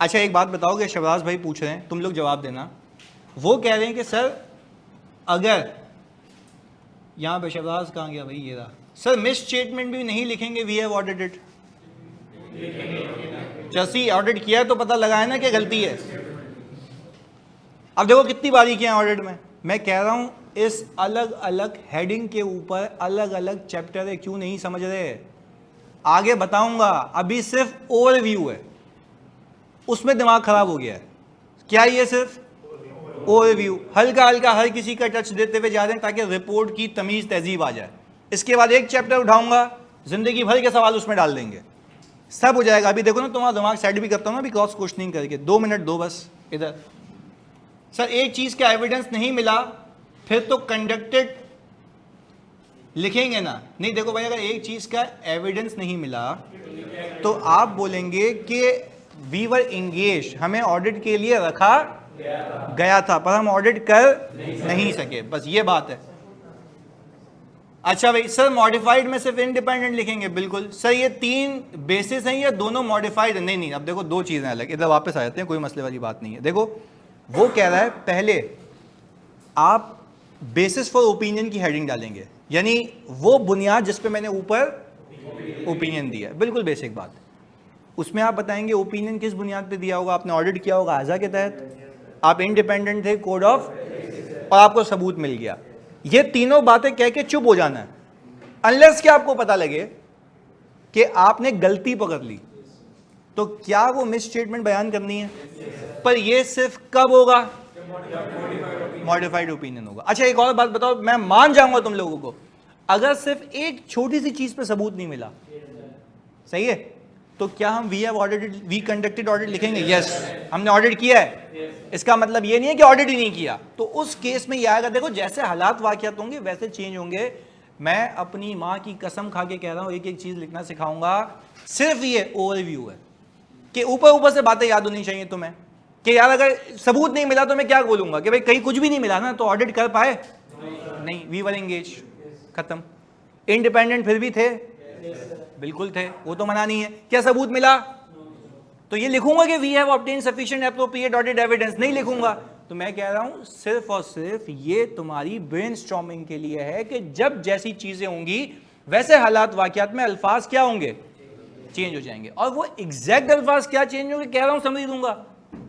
अच्छा एक बात बताओगे, शहबाज भाई पूछ रहे हैं, तुम लोग जवाब देना। वो कह रहे हैं कि सर अगर यहां पे शहबाज कहां गया भाई, ये रहा सर, मिस स्टेटमेंट भी नहीं लिखेंगे, वी हैव ऑडिटेड। जैसी ऑडिट किया तो पता लगाया ना कि गलती है। अब देखो कितनी बारीकियां ऑडिट में, मैं कह रहा हूं इस अलग अलग हेडिंग के ऊपर अलग अलग चैप्टर है, क्यों नहीं समझ रहे? आगे बताऊंगा, अभी सिर्फ ओवरव्यू है, उसमें दिमाग खराब हो गया है। क्या ये सिर्फ ओवरव्यू, हल्का हल्का हर किसी का टच देते हुए जा रहे हैं ताकि रिपोर्ट की तमीज तहजीब आ जाए। इसके बाद एक चैप्टर उठाऊंगा, जिंदगी भर के सवाल उसमें डाल देंगे, सब हो जाएगा। अभी देखो ना तुम्हारा दिमाग सेट भी करता हूं ना अभी क्रॉस क्वेश्चनिंग करके, 2 मिनट दो बस इधर। सर एक चीज का एविडेंस नहीं मिला फिर तो कंडक्टेड लिखेंगे ना? नहीं देखो भाई, अगर एक चीज का एविडेंस नहीं मिला तो आप बोलेंगे कि वी वर इंगेज, हमें ऑडिट के लिए रखा गया था पर हम ऑडिट कर नहीं सके, बस ये बात है। अच्छा भाई सर मॉडिफाइड में सिर्फ इंडिपेंडेंट लिखेंगे, बिल्कुल सर। ये 3 बेसिस हैं या दोनों मॉडिफाइड? नहीं नहीं, अब देखो दो चीजें अलग, इधर वापस आ जाते हैं, कोई मसले वाली बात नहीं है। देखो वो कह रहा है पहले आप बेसिस फॉर ओपिनियन की हेडिंग डालेंगे, यानी वो बुनियाद जिस पे मैंने ऊपर ओपिनियन दिया, बिल्कुल बेसिक बात। उसमें आप बताएंगे ओपिनियन किस बुनियाद पे दिया होगा, आपने ऑडिट किया होगा आज़ा के तहत, आप इंडिपेंडेंट थे कोड ऑफ, और आपको सबूत मिल गया। ये तीनों बातें कह के चुप हो जाना है, अनलेस कि आपको पता लगे कि आपने गलती पकड़ ली, तो क्या वो मिस स्टेटमेंट बयान करनी है। पर ये सिर्फ कब होगा? मॉडिफाइड ओपिनियन होगा। अच्छा एक और बात बताओ, मैं मान जाऊंगा तुम लोगों को, अगर सिर्फ एक छोटी सी चीज पे सबूत नहीं मिला, सही है, तो क्या हम we have audited, we conducted audit लिखेंगे? यस हमने ऑडिट किया है। इसका मतलब ये नहीं है कि ऑडिट ही नहीं किया, तो उस केस में ये आएगा। देखो जैसे हालात वाकयात होंगे वैसे चेंज होंगे। मैं अपनी माँ की कसम खा के कह रहा हूं, एक एक चीज लिखना सिखाऊंगा। सिर्फ ये ओवरव्यू है कि ऊपर ऊपर से बातें याद होनी चाहिए तुम्हें, कि यार अगर सबूत नहीं मिला तो मैं क्या बोलूंगा कि भाई कहीं कुछ भी नहीं मिला ना तो ऑडिट कर पाए? नहीं, वी वर एंगेज, खत्म। इंडिपेंडेंट फिर भी थे? बिल्कुल थे, वो तो मना नहीं है। क्या सबूत मिला? तो ये लिखूंगा कि we have obtain sufficient appropriate audit evidence? नहीं लिखूंगा। तो मैं कह रहा हूं सिर्फ और सिर्फ ये तुम्हारी ब्रेनस्टॉर्मिंग के लिए है कि जब जैसी चीजें होंगी वैसे हालात वाकयात में अल्फाज क्या होंगे, चेंज हो जाएंगे। और वो एग्जैक्ट अल्फाज क्या चेंज होंगे कह रहा हूं समझ दूंगा,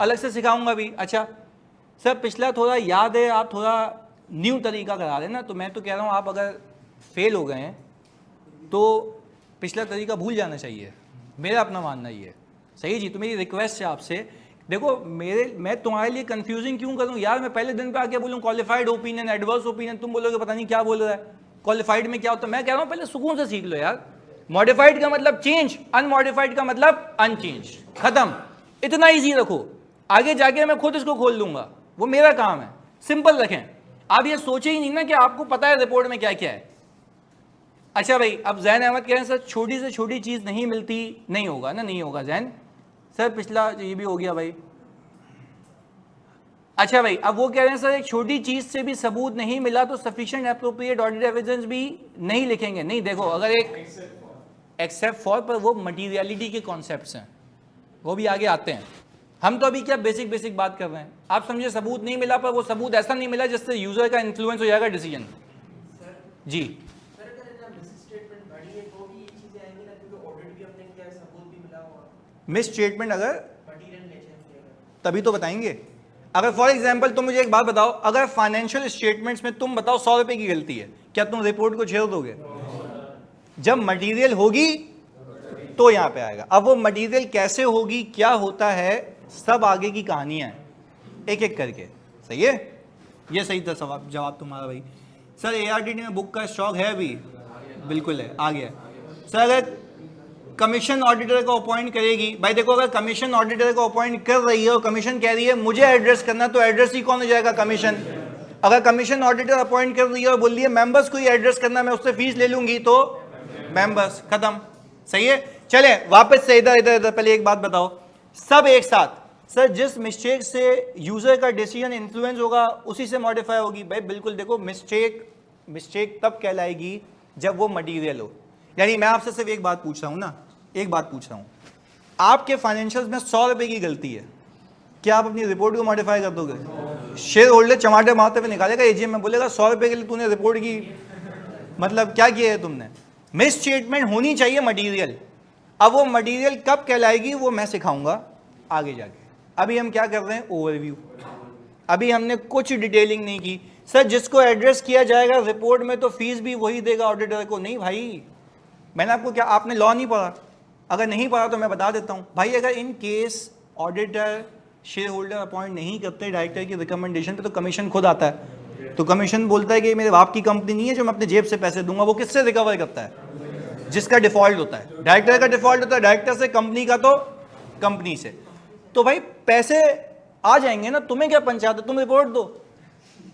अलग से सिखाऊंगा भी। अच्छा सर पिछला थोड़ा याद है, आप थोड़ा न्यू तरीका करा रहे हैं ना, तो मैं तो कह रहा हूं आप अगर फेल हो गए हैं तो पिछला तरीका भूल जाना चाहिए, मेरा अपना मानना ही है। सही जी, तो मेरी रिक्वेस्ट है आपसे, देखो मैं तुम्हारे लिए कंफ्यूजिंग क्यों करूं यार? मैं पहले दिन पे आके बोलूं क्वालिफाइड ओपिनियन, एडवर्स ओपिनियन, तुम बोलोगे पता नहीं क्या बोल रहा है, क्वालिफाइड में क्या होता है। मैं कह रहा हूं पहले सुकून से सीख लो यार। मॉडिफाइड का मतलब चेंज, अनमॉडिफाइड का मतलब अनचेंज, खत्म। इतना ईजी रखो, आगे जाके मैं खुद इसको खोल दूंगा, वो मेरा काम है। सिंपल रखें, आप ये सोचे ही नहीं ना कि आपको पता है रिपोर्ट में क्या क्या है। अच्छा भाई, अब जैन अहमद कह रहे हैं सर छोटी से छोटी चीज नहीं मिलती, नहीं होगा ना, नहीं होगा जैन सर, पिछला ये भी हो गया भाई। अच्छा भाई, अब वो कह रहे हैं सर एक छोटी चीज से भी सबूत नहीं मिला तो सफिशिएंट एप्रोप्रिएट ऑडिट एविडेंस भी नहीं लिखेंगे। नहीं देखो, अगर एक एक्सेप्ट फॉर, पर वो मटीरियलिटी के कॉन्सेप्ट्स हैं, वो भी आगे आते हैं। हम तो अभी क्या बेसिक बात कर रहे हैं। आप समझे सबूत नहीं मिला, पर वो सबूत ऐसा नहीं मिला जिससे यूजर का इन्फ्लुएंस हो जाएगा डिसीजन। जी मिस स्टेटमेंट अगर, तभी तो बताएंगे। अगर फॉर एग्जांपल तुम मुझे एक बात बताओ, अगर फाइनेंशियल स्टेटमेंट्स में तुम बताओ 100 रुपए की गलती है, क्या तुम रिपोर्ट को छेड़ दोगे? जब मटेरियल होगी तो यहां पे आएगा। अब वो मटेरियल कैसे होगी, क्या होता है, सब आगे की कहानियां हैं, एक एक करके। सही है, ये सही था जवाब तुम्हारा भाई। सर ARTT में बुक का स्टॉक है अभी? बिल्कुल है, आ गया। सर अगर कमीशन ऑडिटर को अपॉइंट करेगी, भाई देखो अगर कमीशन ऑडिटर को अपॉइंट कर रही है और कमीशन कह रही है मुझे एड्रेस करना, तो एड्रेस ही कौन हो जाएगा? कमीशन। अगर कमीशन ऑडिटर अपॉइंट कर रही है और बोल रही है मेंबर्स को ही एड्रेस करना, मैं उससे फीस ले लूंगी, तो मेंबर्स, खत्म। सही है, चले वापस से इधर इधर इधर। पहले एक बात बताओ सब एक साथ, सर जिस मिस्टेक से यूजर का डिसीजन इन्फ्लुएंस होगा उसी से मॉडिफाई होगी। भाई बिल्कुल, देखो मिस्टेक तब कहलाएगी जब वो मटेरियल हो। यानी मैं आपसे सिर्फ एक बात पूछ रहा हूं ना, एक बात पूछ रहा हूं, आपके फाइनेंशियल्स में 100 रुपए की गलती है, क्या आप अपनी रिपोर्ट को मॉडिफाई कर दोगे? शेयर होल्डर चमाटे मारते हुए निकालेगा एजीएम में, बोलेगा 100 रुपए के लिए तूने रिपोर्ट की, मतलब क्या किया है तुमने? मिस स्टेटमेंट होनी चाहिए मटेरियल। अब वो मटेरियल कब कहलाएगी वो मैं सिखाऊंगा आगे जाके। अभी हम क्या कर रहे हैं? ओवरव्यू। अभी हमने कुछ डिटेलिंग नहीं की। सर जिसको एड्रेस किया जाएगा रिपोर्ट में तो फीस भी वही देगा ऑडिटर को। नहीं भाई, मैंने आपको क्या, आपने लॉ नहीं पढ़ा? अगर नहीं पढ़ा तो मैं बता देता हूं भाई, अगर in case auditor share holder appoint नहीं करते डायरेक्टर की रिकमेंडेशन पे, तो कमीशन खुद आता है। तो कमीशन बोलता है कि मेरे बाप की कंपनी नहीं है जो मैं अपने जेब से पैसे दूंगा। वो किससे रिकवर करता है? जिसका डिफॉल्ट होता है। डायरेक्टर का डिफॉल्ट होता है डायरेक्टर से, कंपनी का तो कंपनी से। तो भाई पैसे आ जाएंगे ना, तुम्हें क्या पंचायत है, तुम रिपोर्ट दो।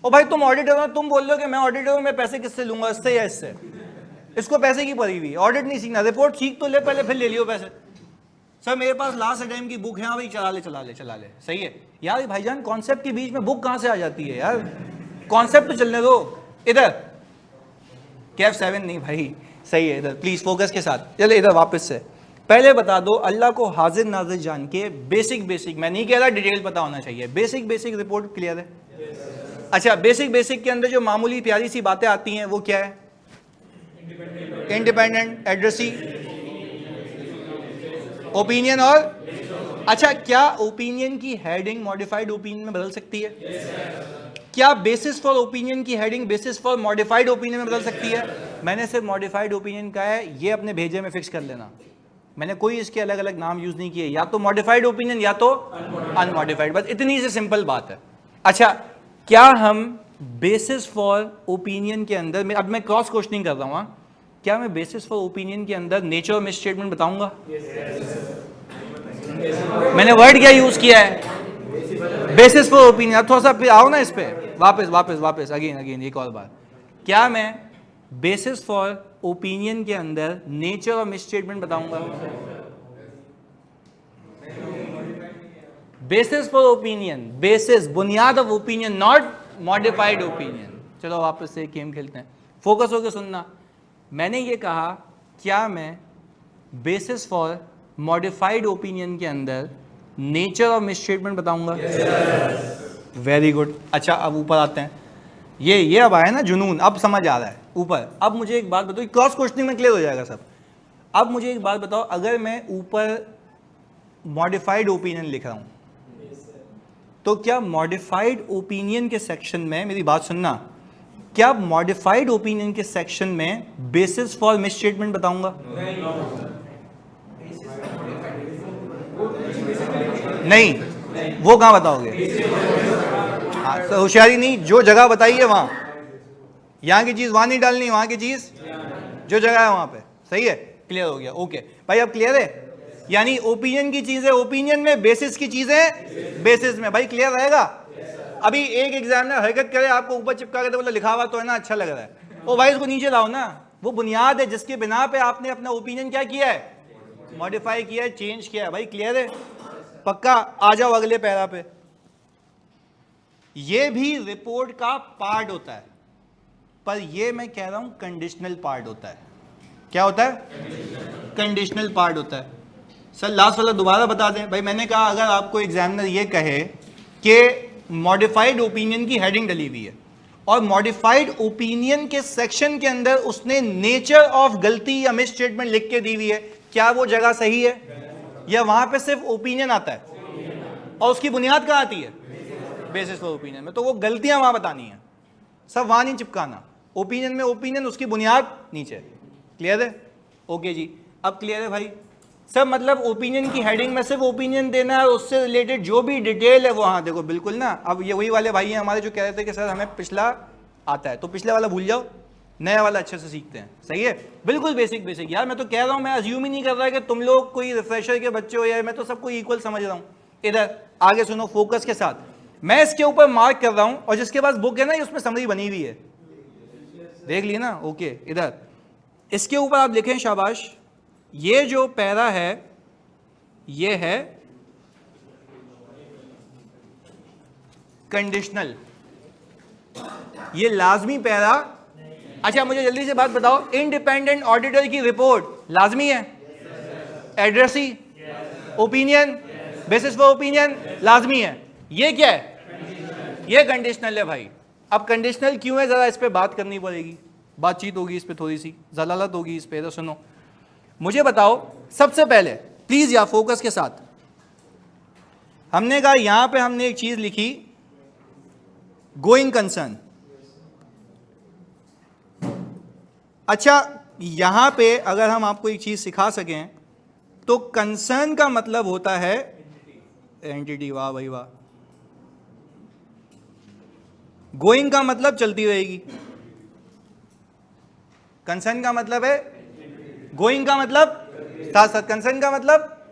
और भाई तुम ऑडिटर हो, तुम बोल रहे हो कि मैं ऑडिटर हूं, मैं पैसे किससे लूंगा, इससे या इससे? इसको पैसे की पड़ी हुई, ऑडिट नहीं सीखना, रिपोर्ट सीख तो ले पहले, फिर ले लियो पैसे। सर मेरे पास लास्ट टाइम की बुक है, हाँ भाई चला ले चला ले चला ले। सही है यार भाईजान, कॉन्सेप्ट के बीच में बुक कहां से आ जाती है यार? कॉन्सेप्ट तो चलने दो। इधर कैफ 7 नहीं भाई, सही है, इधर प्लीज फोकस के साथ। चले इधर वापस से, पहले बता दो अल्लाह को हाजिर नाजिर जान के बेसिक, मैं नहीं कह रहा डिटेल पता होना चाहिए, बेसिक रिपोर्ट क्लियर है? अच्छा, बेसिक के अंदर जो मामूली प्यारी सी बातें आती हैं वो क्या है? इंडिपेंडेंट, एड्रेसी, ओपिनियन और अच्छा, क्या ओपिनियन की हेडिंग मॉडिफाइड ओपिनियन में बदल सकती है? क्या बेसिस फॉर ओपिनियन की heading basis for modified opinion में बदल सकती है? मैंने सिर्फ मॉडिफाइड ओपिनियन का है, ये अपने भेजे में फिक्स कर लेना। मैंने कोई इसके अलग अलग नाम यूज नहीं किए, या तो मॉडिफाइड ओपिनियन या तो अनमॉडिफाइड, बस इतनी सी सिंपल बात है। अच्छा, क्या हम बेसिस फॉर ओपिनियन के अंदर, अब मैं क्रॉस क्वेश्चनिंग कर रहा हूं, क्या मैं बेसिस फॉर ओपिनियन के अंदर नेचर और मिस स्टेटमेंट बताऊंगा? मैंने वर्ड क्या यूज किया है? Basis for opinion. अब थोड़ा सा आओ ना इस पे, वापस अगेन एक और बार, क्या मैं बेसिस फॉर ओपिनियन के अंदर नेचर और मिस स्टेटमेंट बताऊंगा? बेसिस फॉर ओपिनियन, बेसिस बुनियाद of opinion, not modified opinion. चलो वापस से गेम खेलते हैं, फोकस होकर सुनना। मैंने ये कहा क्या मैं बेसिस फॉर मॉडिफाइड ओपिनियन के अंदर नेचर और मिस स्टेटमेंट बताऊंगा? Very good. अच्छा अब ऊपर आते हैं, ये अब आया ना जुनून, अब समझ आ रहा है ऊपर। अब मुझे एक बात बताओ, क्रॉस क्वेश्चनिंग में क्लियर हो जाएगा सब। अब मुझे एक बात बताओ, अगर मैं ऊपर मॉडिफाइड ओपिनियन लिख रहा हूं, तो क्या मॉडिफाइड ओपिनियन के सेक्शन में, मेरी बात सुनना, क्या मॉडिफाइड ओपिनियन के सेक्शन में बेसिस फॉर मिस स्टेटमेंट बताऊंगा? नहीं, वो कहां बताओगे? तो होशियारी नहीं, जो जगह बताई है वहां, यहां की चीज वहां नहीं डालनी, वहां की चीज जो जगह है वहां पे। सही है, क्लियर हो गया? ओके भाई, अब क्लियर है? यानी ओपिनियन की चीजें ओपिनियन में, बेसिस की चीजें बेसिस में। भाई क्लियर रहेगा? अभी एक एग्जामिनर हरकत करे, आपको ऊपर चिपका के, तो बोला लिखा हुआ तो है ना, अच्छा लग रहा है, ओ भाई इसको नीचे लाओ ना। वो बुनियाद है जिसके बिना पे आपने अपना ओपिनियन क्या किया है? मॉडिफाई किया है, चेंज किया है। भाई क्लियर है? पक्का? आ जाओ अगले पैरा पे। ये भी रिपोर्ट का पार्ट होता है, पर ये मैं कह रहा हूं कंडीशनल पार्ट होता है। क्या होता है? कंडीशनल पार्ट होता है। सर लास्ट वाला दोबारा बता दें। भाई मैंने कहा अगर आपको एग्जामिनर ये कहे कि मॉडिफाइड ओपिनियन की हेडिंग डली हुई है और मॉडिफाइड ओपिनियन के सेक्शन के अंदर उसने नेचर ऑफ गलती या मिस स्टेटमेंट लिख के दी हुई है, क्या वो जगह सही है? या वहां पे सिर्फ ओपिनियन आता है और उसकी बुनियाद कहां आती है? बेसिस फॉर ओपिनियन में। तो वो गलतियां वहां बतानी है, सब वहां नहीं चिपकाना। ओपिनियन में ओपिनियन, उसकी बुनियाद नीचे। क्लियर है? ओके जी, अब क्लियर है भाई? सब मतलब ओपिनियन की हेडिंग में सिर्फ ओपिनियन देना है, उससे रिलेटेड जो भी डिटेल है वो, हाँ देखो बिल्कुल ना। अब ये वही वाले भाई हैं हमारे जो कह रहे थे कि सर हमें पिछला आता है, तो पिछले वाला भूल जाओ, नया वाला अच्छे से सीखते हैं। सही है, बिल्कुल बेसिक बेसिक यार। मैं तो कह रहा हूँ, मैं अज्यूम ही नहीं कर रहा कि तुम लोग कोई रिफ्रेशर के बच्चे हो यार, मैं तो सबको इक्वल समझ रहा हूँ। इधर आगे सुनो फोकस के साथ, मैं इसके ऊपर मार्क कर रहा हूँ, और जिसके पास बुक है ना उसमें समरी बनी हुई है, देख लिए ना। ओके, इधर इसके ऊपर आप लिखें, शाबाश। ये जो पैरा है ये है कंडीशनल, ये लाजमी पैरा। अच्छा मुझे जल्दी से बात बताओ, इंडिपेंडेंट ऑडिटर की रिपोर्ट लाजमी है? Addressee, opinion, basis for opinion लाजमी है। ये क्या है? ये कंडीशनल है भाई। अब कंडीशनल क्यों है, जरा इस पे बात करनी पड़ेगी, बातचीत होगी इस पे, थोड़ी सी जलालत होगी इस पे। तो सुनो, मुझे बताओ सबसे पहले प्लीज या फोकस के साथ, हमने कहा यहां पे हमने एक चीज लिखी, गोइंग कंसर्न। अच्छा यहां पे अगर हम आपको एक चीज सिखा सकें तो कंसर्न का मतलब होता है एंटिटी। वाह भाई वाह। गोइंग का मतलब चलती रहेगी, कंसर्न का मतलब है, गोइंग का मतलब साथ साथ, कंसर्न का मतलब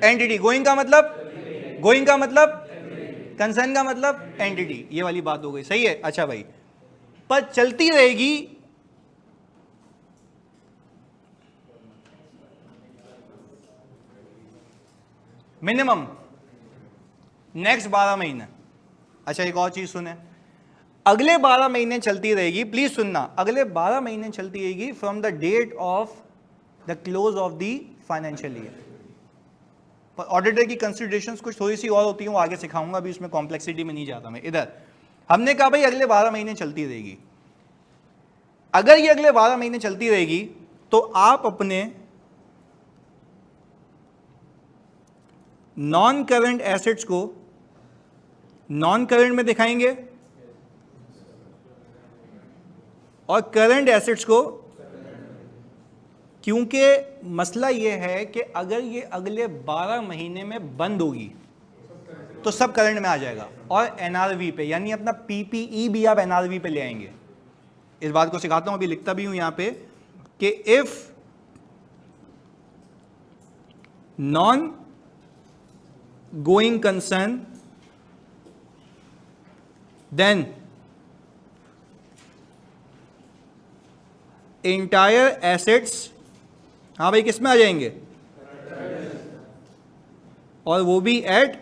एंटिटी, गोइंग का मतलब, गोइंग का मतलब कंसर्न का मतलब एंटिटी। ये वाली बात हो गई, सही है। अच्छा भाई, पर चलती रहेगी मिनिमम नेक्स्ट 12 महीने। अच्छा एक और चीज सुने, अगले 12 महीने चलती रहेगी, प्लीज सुनना, अगले 12 महीने चलती रहेगी from the date of the close of the financial year. पर ऑडिटर की कंसिडरेशंस कुछ थोड़ी सी और होती हैं, वो आगे सिखाऊंगा, अभी उसमें कॉम्प्लेक्सिटी में नहीं जाता मैं। इधर हमने कहा भाई अगले 12 महीने चलती रहेगी। अगर ये अगले 12 महीने चलती रहेगी तो आप अपने नॉन करंट एसेट्स को नॉन करंट में दिखाएंगे और करंट एसेट्स को, क्योंकि मसला यह है कि अगर ये अगले 12 महीने में बंद होगी तो सब करंट में आ जाएगा, और एनआरवी पे, यानी अपना पीपीई भी आप एनआरवी पे ले आएंगे। इस बात को सिखाता हूं, अभी लिखता भी हूं यहां पे कि if non going concern then entire assets, हाँ भाई किस में आ जाएंगे, और वो भी एट,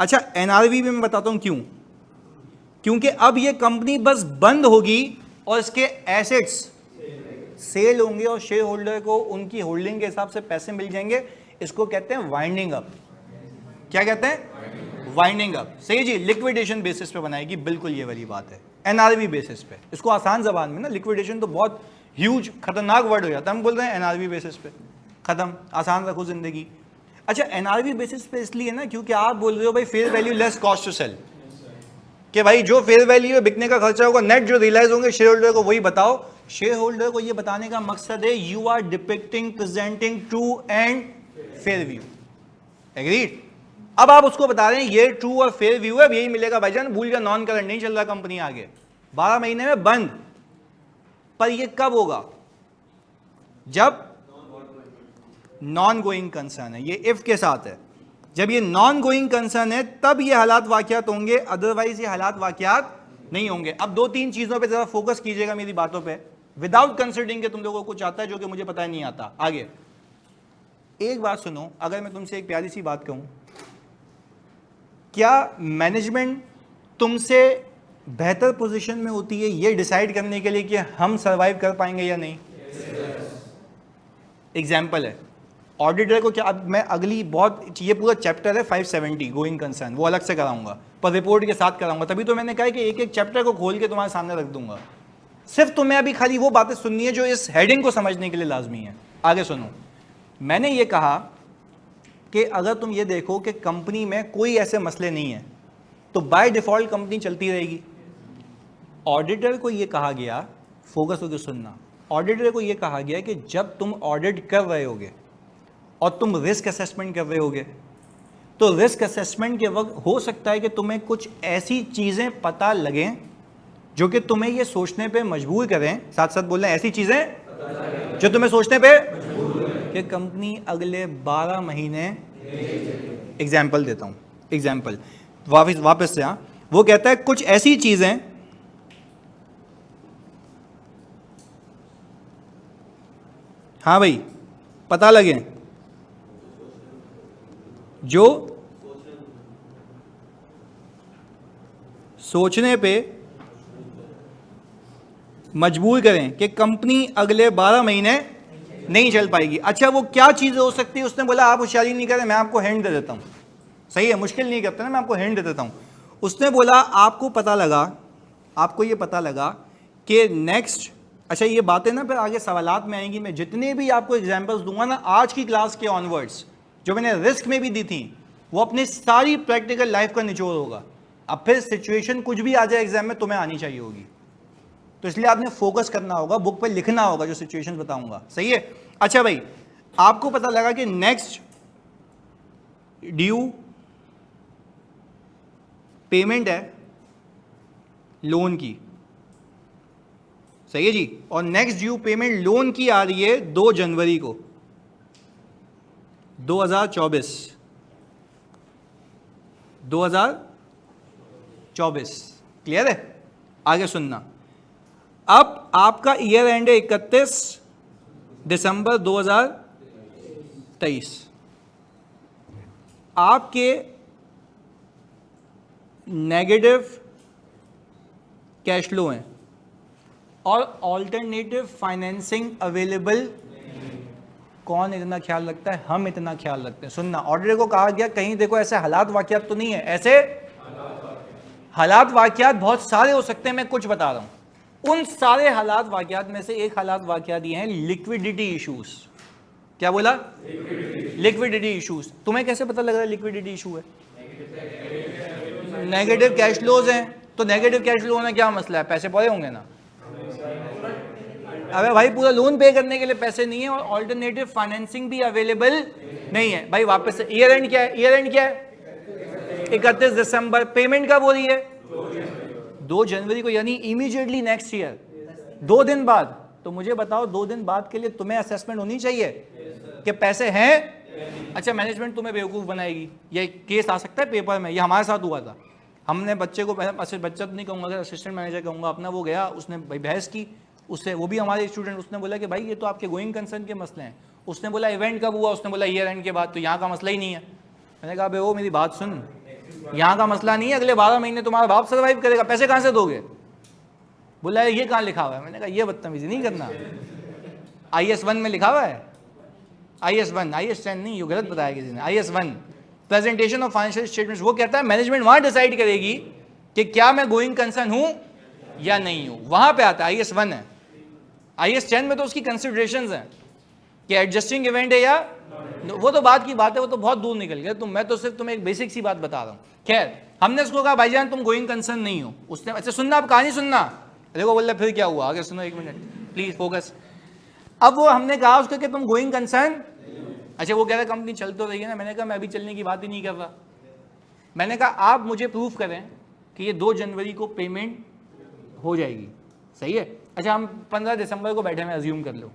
अच्छा एनआरवी में मैं बताता हूं क्यों, क्योंकि अब ये कंपनी बस बंद होगी और इसके एसेट्स सेल होंगे और शेयर होल्डर को उनकी होल्डिंग के हिसाब से पैसे मिल जाएंगे। इसको कहते हैं वाइंडिंग अप। क्या कहते हैं? Winding up. सही जी, लिक्विडेशन बेसिस पे बनाएगी, बिल्कुल ये वाली बात है, एनआरवी बेसिस पे। इसको आसान जबान में ना, लिक्विडेशन तो बहुत ह्यूज खतरनाक वर्ड हो जाता है, हम बोल रहे हैं एनआरवी बेसिस पे, खत्म, आसान रखो जिंदगी। अच्छा एनआरवी बेसिस पे इसलिए ना क्योंकि आप बोल रहे हो भाई fair value less cost to sell, कि भाई जो फेयर वैल्यू है बिकने का खर्चा होगा, नेट जो रियलाइज होंगे शेयर होल्डर को वही बताओ। शेयर होल्डर को ये बताने का मकसद है you are depicting presenting true and fair view. Agreed? अब आप उसको बता रहे हैं ये ट्रू और फेयर व्यू है, यही मिलेगा भाईजान, भूल गया नॉन करंट नहीं चल रहा कंपनी आगे, 12 महीने में बंद। पर ये कब होगा? जब नॉन गोइंग कंसर्न है, ये इफ के साथ है। जब ये नॉन गोइंग कंसर्न है तब ये हालात वाकयात होंगे, अदरवाइज ये हालात वाकयात नहीं होंगे। अब 2-3 चीजों पे जरा फोकस कीजिएगा मेरी बातों पे, विदाउट कंसिडरिंग कि तुम लोगों को कुछ आता है जो कि मुझे पता नहीं आता। आगे एक बात सुनो, अगर मैं तुमसे एक प्यारी सी बात कहूं, क्या मैनेजमेंट तुमसे बेहतर पोजीशन में होती है ये डिसाइड करने के लिए कि हम सरवाइव कर पाएंगे या नहीं? एग्जाम्पल है ऑडिटर को, क्या अब मैं अगली बहुत, ये पूरा चैप्टर है 570 गोइंग कंसर्न, वो अलग से कराऊंगा, पर रिपोर्ट के साथ कराऊंगा। तभी तो मैंने कहा कि एक एक चैप्टर को खोल के तुम्हारे सामने रख दूंगा। सिर्फ तुम्हें अभी खाली वो बातें सुननी है जो इस हेडिंग को समझने के लिए लाजमी है। आगे सुनो, मैंने ये कहा कि अगर तुम ये देखो कि कंपनी में कोई ऐसे मसले नहीं है तो बाय डिफॉल्ट कंपनी चलती रहेगी। ऑडिटर को ये कहा गया, फोकस होकर सुनना, ऑडिटर को ये कहा गया कि जब तुम ऑडिट कर रहे होगे और तुम रिस्क असेसमेंट कर रहे होगे, तो रिस्क असेसमेंट के वक्त हो सकता है कि तुम्हें कुछ ऐसी चीज़ें पता लगें जो कि तुम्हें ये सोचने पे मजबूर करें, साथ साथ बोल रहे हैं ऐसी चीज़ें जो तुम्हें सोचने पे कि कंपनी अगले 12 महीने, एग्जाम्पल देता हूँ, एग्जाम्पल वापस से, हाँ, वो कहता है कुछ ऐसी चीज़ें हाँ भाई पता लगे जो सोचने पे मजबूर करें कि कंपनी अगले 12 महीने नहीं चल पाएगी। अच्छा वो क्या चीज़ हो सकती है? उसने बोला आप होशियारी नहीं करें, मैं आपको हिंट दे देता हूँ। सही है, मुश्किल नहीं करते ना, मैं आपको हिंट दे देता हूँ। उसने बोला आपको पता लगा, आपको ये पता लगा कि नेक्स्ट, अच्छा ये बातें ना फिर आगे सवालात में आएंगी। मैं जितने भी आपको एग्जांपल्स दूंगा ना आज की क्लास के ऑनवर्ड्स, जो मैंने रिस्क में भी दी थी, वो अपनी सारी प्रैक्टिकल लाइफ का निचोड़ होगा। अब फिर सिचुएशन कुछ भी आ जाए एग्जाम में तुम्हें आनी चाहिए होगी, तो इसलिए आपने फोकस करना होगा, बुक पर लिखना होगा जो सिचुएशन बताऊंगा। सही है। अच्छा भाई आपको पता लगा कि नेक्स्ट ड्यू पेमेंट है लोन की, सही है जी, और नेक्स्ट ड्यू पेमेंट लोन की आ रही है 2 जनवरी को 2024। क्लियर है? आगे सुनना। अब आपका ईयर एंड है 31 दिसंबर 2023। आपके नेगेटिव कैश फ्लो हैं और ऑल्टरनेटिव फाइनेंसिंग अवेलेबल। कौन इतना ख्याल रखता है? हम इतना ख्याल रखते हैं। सुनना, ऑडिटर को कहा गया कहीं देखो ऐसे हालात वाकयात तो नहीं है, ऐसे हालात वाकयात बहुत सारे हो सकते हैं, मैं कुछ बता रहा हूं। उन सारे हालात वाकयात में से एक हालात वाकयात ये हैं लिक्विडिटी इश्यूज। क्या बोला? Liquidity issues. तुम्हें कैसे पता लग रहा है लिक्विडिटी इशू है? नेगेटिव कैश फ्लोज हैं, तो नेगेटिव कैश फ्लो में क्या मसला है? पैसे पड़े होंगे ना। अबे भाई पूरा लोन पे करने के लिए पैसे नहीं है और ऑल्टरनेटिव फाइनेंसिंग भी अवेलेबल नहीं है। भाई वापस से, ईयर एंड क्या है? ईयर एंड क्या है? 31 दिसंबर। पेमेंट कब हो रही है? 2 जनवरी को, यानी इमीडिएटली नेक्स्ट ईयर, 2 दिन बाद। तो मुझे बताओ 2 दिन बाद के लिए तुम्हें असेसमेंट होनी चाहिए कि पैसे हैं। अच्छा मैनेजमेंट तुम्हें बेवकूफ़ बनाएगी, ये केस आ सकता है पेपर में, ये हमारे साथ हुआ था। हमने बच्चे को, बच्चा तो नहीं कहूँगा, असिस्टेंट मैनेजर कहूँगा अपना, वो गया, उसने भाई बहस की उससे, वो भी हमारे स्टूडेंट। उसने बोला कि भाई ये तो आपके गोइंग कंसर्न के मसले हैं। उसने बोला इवेंट कब हुआ? उसने बोला ईयर एंड के बाद, तो यहाँ का मसला ही नहीं है। मैंने कहा भाई वो मेरी बात सुन, यहाँ का मसला नहीं है, अगले 12 महीने तुम्हारा बाप सर्वाइव करेगा, पैसे कहाँ से दोगे? बोला ये कहाँ लिखा हुआ है? मैंने कहा ये बदतमीजी नहीं करना, IS 1 में लिखा हुआ है। IS 1, IS 10 नहीं, ये गलत बताया किसी ने। IS 1 presentation of financial statements, वो कहता है मैनेजमेंट वहाँ डिसाइड करेगी कि क्या मैं गोइंग कंसर्न हूँ या नहीं हूँ, वहाँ पे आता है। IS 1 है। IS 10 में तो उसकी कंसिडरेशंस हैं कि एडजस्टिंग इवेंट है या, वो तो बात की बात है, वो तो बहुत दूर निकल गया। मैं तो सिर्फ तुम्हें एक बेसिक सी बात बता रहा हूँ। खैर हमने उसको कहा भाईजान तुम गोइंग कंसर्न नहीं हो। उसने अच्छा सुनना, आप कहानी सुनना। देखो बोल रहा फिर क्या हुआ, आगे सुनो, 1 मिनट प्लीज फोकस। अब वो हमने कहा उसको कि तुम गोइंग कंसर्न, अच्छा वो कह रहा कंपनी चल तो रही है ना। मैंने कहा मैं अभी चलने की बात ही नहीं कर रहा। मैंने कहा आप मुझे प्रूफ करें कि ये 2 जनवरी को पेमेंट हो जाएगी। सही है। अच्छा हम 15 दिसंबर को बैठे हुए, अज्यूम कर लो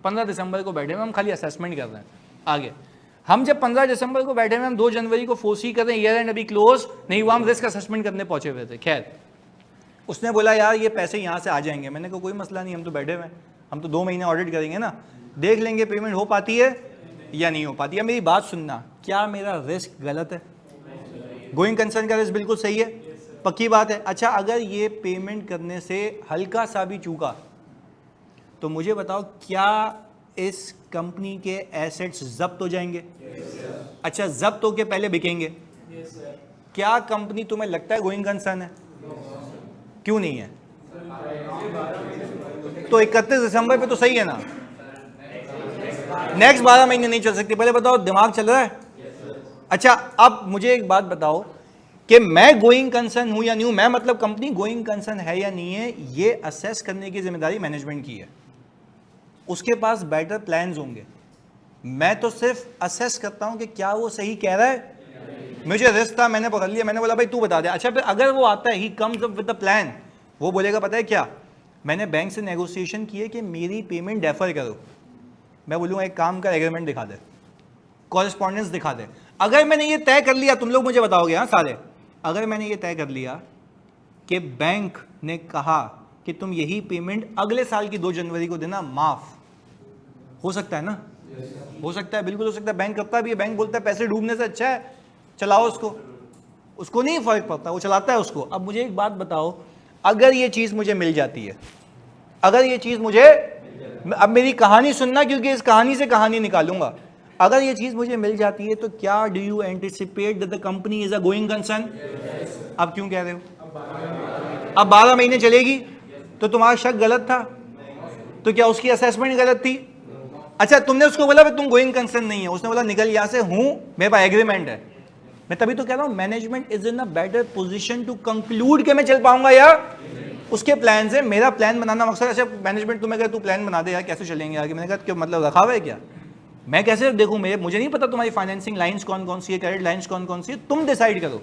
15 दिसंबर को बैठे हुए, हम खाली असेसमेंट कर रहे हैं। आगे हम जब 15 दिसंबर को बैठे हुए, हम 2 जनवरी को फोर्सी कर रहे हैं, ईयर एंड अभी क्लोज नहीं हुआ, हम रिस्क असेसमेंट करने पहुंचे हुए थे। खैर उसने बोला यार ये पैसे यहाँ से आ जाएंगे। मैंने कहा कोई मसला नहीं, हम तो बैठे हुए हैं, हम तो 2 महीने ऑडिट करेंगे ना, देख लेंगे पेमेंट हो पाती है या नहीं हो पाती है। मेरी बात सुनना, क्या मेरा रिस्क गलत है? गोइंग कंसर्न का रिस्क बिल्कुल सही है, पक्की बात है। अच्छा अगर ये पेमेंट करने से हल्का सा भी चूका तो मुझे बताओ क्या इस कंपनी के एसेट्स जब्त हो जाएंगे? अच्छा जब्त होके पहले बिकेंगे? क्या कंपनी तुम्हें लगता है गोइंग कंसर्न है? क्यों नहीं है? तो 31 दिसंबर पे तो सही है ना, नेक्स्ट 12 महीने नहीं चल सकती। पहले बताओ दिमाग चल रहा है? अच्छा अब मुझे एक बात बताओ कि मैं गोइंग कंसर्न हूं या नहीं हूं, मैं मतलब कंपनी गोइंग कंसर्न है या नहीं है, ये असेस करने की जिम्मेदारी मैनेजमेंट की है। उसके पास बेटर प्लान्स होंगे। मैं तो सिर्फ असेस करता हूं कि क्या वो सही कह रहा है। मुझे रिस्क था, मैंने पकड़ लिया, मैंने बोला भाई तू बता दे। अच्छा फिर अगर वो आता है, he comes up with the plan, वो बोलेगा पता है क्या, मैंने बैंक से नेगोशिएशन की है कि मेरी पेमेंट डेफर करो। मैं बोलूँगा एक काम का एग्रीमेंट दिखा दे, कॉरेस्पॉन्डेंस दिखा दे। अगर मैंने ये तय कर लिया, तुम लोग मुझे बताओगे हाँ सारे, अगर मैंने ये तय कर लिया कि बैंक ने कहा कि तुम यही पेमेंट अगले साल की 2 जनवरी को देना, माफ हो सकता है ना? हो सकता है, बिल्कुल हो सकता है। बैंक करता भी है, बैंक बोलता है पैसे डूबने से अच्छा है चलाओ उसको, उसको नहीं फर्क पड़ता, वो चलाता है उसको। अब मुझे एक बात बताओ, अगर ये चीज मुझे मिल जाती है, अगर ये चीज मुझे, अब मेरी कहानी सुनना क्योंकि इस कहानी से कहानी निकालूंगा, अगर ये चीज मुझे मिल जाती है तो क्या do you anticipate that the company is a going concern? अब क्यों कह रहे हो? अब 12 महीने चलेगी तो तुम्हारा शक गलत था, तो क्या उसकी असेसमेंट गलत थी? अच्छा तुमने उसको बोला तुम गोइंग कंसर्न नहीं है, उसने बोला निकल यहां से, हूं मेरे पास एग्रीमेंट है। मैं तभी तो कह रहा हूं management is in a better position to conclude कि मैं चल पाऊंगा या उसके प्लान से। मेरा प्लान बनाना मकसद। अच्छा मैनेजमेंट तुम्हें कहे तू प्लान बना दे यार कैसे चलेंगे आगे, मैंने कहा क्यों मतलब रखा हुआ है क्या? मैं कैसे देखूं? मुझे नहीं पता तुम्हारी फाइनेंसिंग लाइंस कौन कौन सी है, क्रेडिट लाइंस कौन कौन सी है, तुम डिसाइड करो।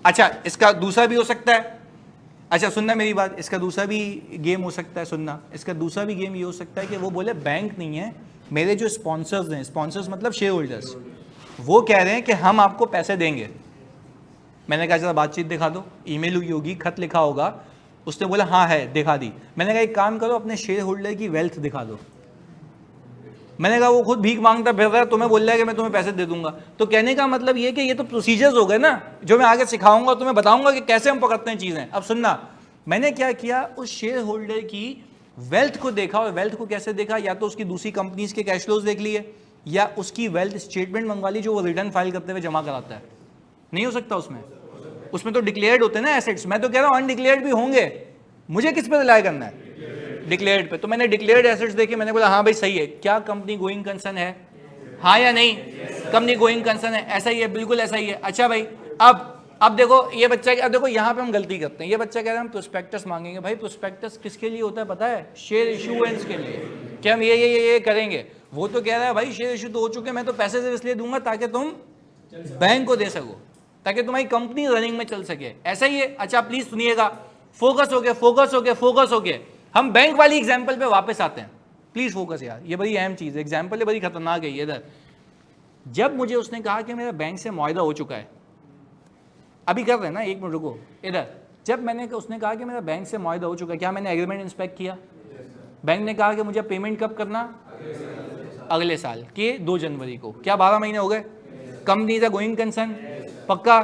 अच्छा इसका दूसरा भी हो सकता है, अच्छा सुनना मेरी बात, इसका दूसरा भी गेम हो सकता है, सुनना, इसका दूसरा भी गेम ये हो सकता है कि वो बोले बैंक नहीं है, मेरे जो स्पॉन्सर्स हैं, स्पॉन्सर्स मतलब शेयर होल्डर्स, वो कह रहे हैं कि हम आपको पैसे देंगे। मैंने कहा चला बातचीत दिखा दो, ईमेल हुई होगी, खत लिखा होगा, उसने बोला हाँ है, दिखा दी। मैंने कहा एक काम करो अपने शेयर होल्डर की वेल्थ दिखा दो। मैंने कहा वो खुद भीख मांगता फिर रहा है, तुम्हें बोल रहा है कि मैं तुम्हें पैसे दे दूंगा। तो कहने का मतलब ये कि ये तो प्रोसीजर्स हो गए ना, जो मैं आगे सिखाऊंगा, तुम्हें बताऊंगा कि कैसे हम पकड़ते हैं चीजें। अब सुनना, मैंने क्या किया, उस शेयर होल्डर की वेल्थ को देखा, और वेल्थ को कैसे देखा, या तो उसकी दूसरी कंपनीज के कैश फ्लोज देख लिए, या उसकी वेल्थ स्टेटमेंट मंगवा ली जो वो रिटर्न फाइल करते हुए जमा कराता है। नहीं हो सकता उसमें? उसमें तो डिक्लेयर्ड होते हैं ना एसेट्स। मैं तो कह रहा हूं अनडिक्लेयर्ड भी होंगे, मुझे किस पे रिलाय करना है? डिक्लेयर्ड पे। तो मैंने डिक्लेयर्ड एसेट्स देखे, मैंने बोला हाँ भाई सही है। क्या कंपनी गोइंग कंसर्न है? हाँ या नहीं? कंपनी गोइंग कंसर्न है, ऐसा ही है, बिल्कुल ऐसा ही है। अच्छा भाई अब देखो ये बच्चा, अब देखो यहाँ पे हम गलती करते हैं। ये बच्चा कह रहा है हम प्रोस्पेक्टस मांगेंगे। भाई प्रोस्पेक्टस किसके लिए होता है पता है? शेयर इशूएंस के लिए, कि हम ये करेंगे। वो तो कह रहा है भाई शेयर इशू तो हो चुके, मैं तो पैसे सिर्फ इसलिए दूंगा ताकि तुम बैंक को दे सको, ताकि तुम्हारी कंपनी रनिंग में चल सके, ऐसा ही है। अच्छा प्लीज सुनिएगा, फोकस हो गया, फोकस हो गया, फोकस हो गया। हम बैंक वाली एग्जाम्पल पे वापस आते हैं, प्लीज फोकस यार, ये बड़ी अहम चीज है, एग्जाम्पल है बड़ी खतरनाक है। इधर जब मुझे उसने कहा कि मेरा बैंक से मुआहदा हो चुका है, अभी कर रहे हैं ना, एक मिनट रुको, इधर जब मैंने उसने कहा कि मेरा बैंक से मुआहदा हो चुका है, क्या मैंने एग्रीमेंट इंस्पेक्ट किया? बैंक ने कहा कि मुझे पेमेंट कब करना? अगले साल के 2 जनवरी को। क्या 12 महीने हो गए? कंपनी इज गोइंग कंसर्न, पक्का,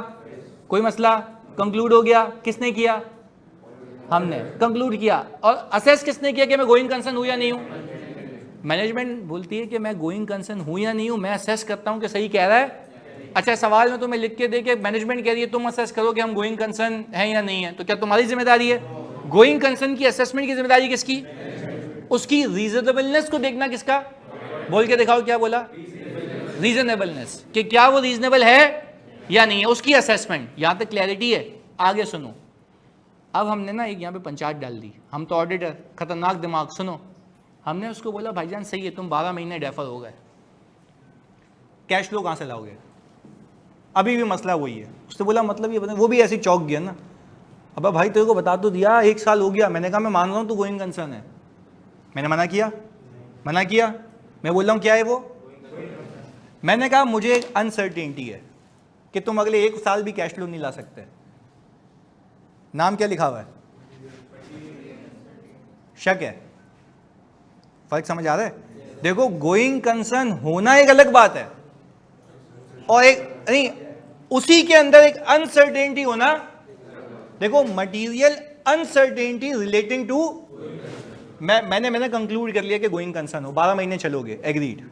कोई मसला, कंक्लूड हो गया। किसने किया? हमने कंक्लूड किया। और असेस किसने किया कि मैं गोइंग कंसर्न हूं या नहीं हूं? मैनेजमेंट बोलती है कि मैं गोइंग कंसर्न हूं या नहीं हूं, मैं असेस करता हूं कि सही कह रहा है। अच्छा सवाल में तुम्हें लिख के दे के मैनेजमेंट कह रही है तुम असेस करो कि हम गोइंग कंसर्न है या नहीं है, तो क्या तुम्हारी जिम्मेदारी है? गोइंग कंसर्न की असेसमेंट की जिम्मेदारी किसकी? उसकी रीजनेबलनेस को देखना किसका? बोल के दिखाओ क्या बोला? रीजनेबलनेस, कि क्या वो रीजनेबल है या नहीं है, उसकी असेसमेंट। यहां तक क्लैरिटी है? आगे सुनो, अब हमने ना एक यहाँ पे पंचायत डाल दी, हम तो ऑडिटर, खतरनाक दिमाग। सुनो, हमने उसको बोला भाईजान सही है, तुम 12 महीने डेफर हो गए, कैश फ्लो कहाँ से लाओगे? अभी भी मसला वही है। उसने बोला मतलब ये बता, वो भी ऐसे चौंक गया ना, अब भाई तेरे को बता तो दिया, 1 साल हो गया। मैंने कहा मैं मान रहा हूँ तू गोइंग कंसर्न है, मैंने मना किया, मना किया, मैं बोल रहा हूँ क्या है वो? मैंने कहा मुझे एक अनसर्टेनिटी है कि तुम अगले 1 साल भी कैश फ्लो नहीं ला सकते। नाम क्या लिखा हुआ है? शक है, फर्क समझ आ रहा है? देखो गोइंग कंसर्न होना एक अलग बात है, और एक नहीं, उसी के अंदर एक अनसर्टेनिटी होना। देखो मटेरियल अनसर्टेनिटी रिलेटिंग टू, मैंने कंक्लूड कर लिया कि गोइंग कंसर्न हो, 12 महीने चलोगे, एग्रीड,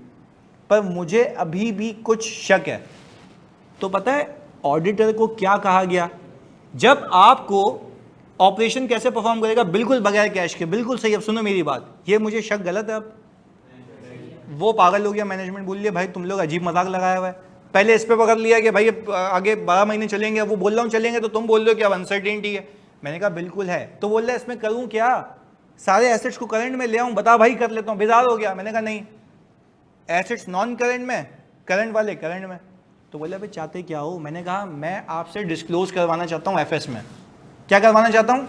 पर मुझे अभी भी कुछ शक है। तो पता है ऑडिटर को क्या कहा गया? जब आपको ऑपरेशन कैसे परफॉर्म करेगा? बिल्कुल बगैर कैश के, बिल्कुल सही। अब सुनो मेरी बात, ये मुझे शक गलत है? अब वो पागल हो गया, मैनेजमेंट बोल लिया भाई तुम लोग अजीब मजाक लगाया हुआ है। पहले इस पे पकड़ लिया कि भाई आगे 12 महीने चलेंगे, अब वो बोल रहा हूँ चलेंगे, तो तुम बोल रहे हो कि अब अनसर्टेनिटी है। मैंने कहा बिल्कुल है। तो बोल रहा है इसमें करूँ क्या? सारे एसेट्स को करंट में ले आऊं, बता भाई कर लेता हूं, बेजार हो गया। मैंने कहा नहीं, एसेट्स नॉन करंट में, करंट वाले करंट में। तो बोले भाई चाहते क्या हो? मैंने कहा मैं आपसे डिस्क्लोज करवाना चाहता हूं एफएस में। क्या करवाना चाहता हूं?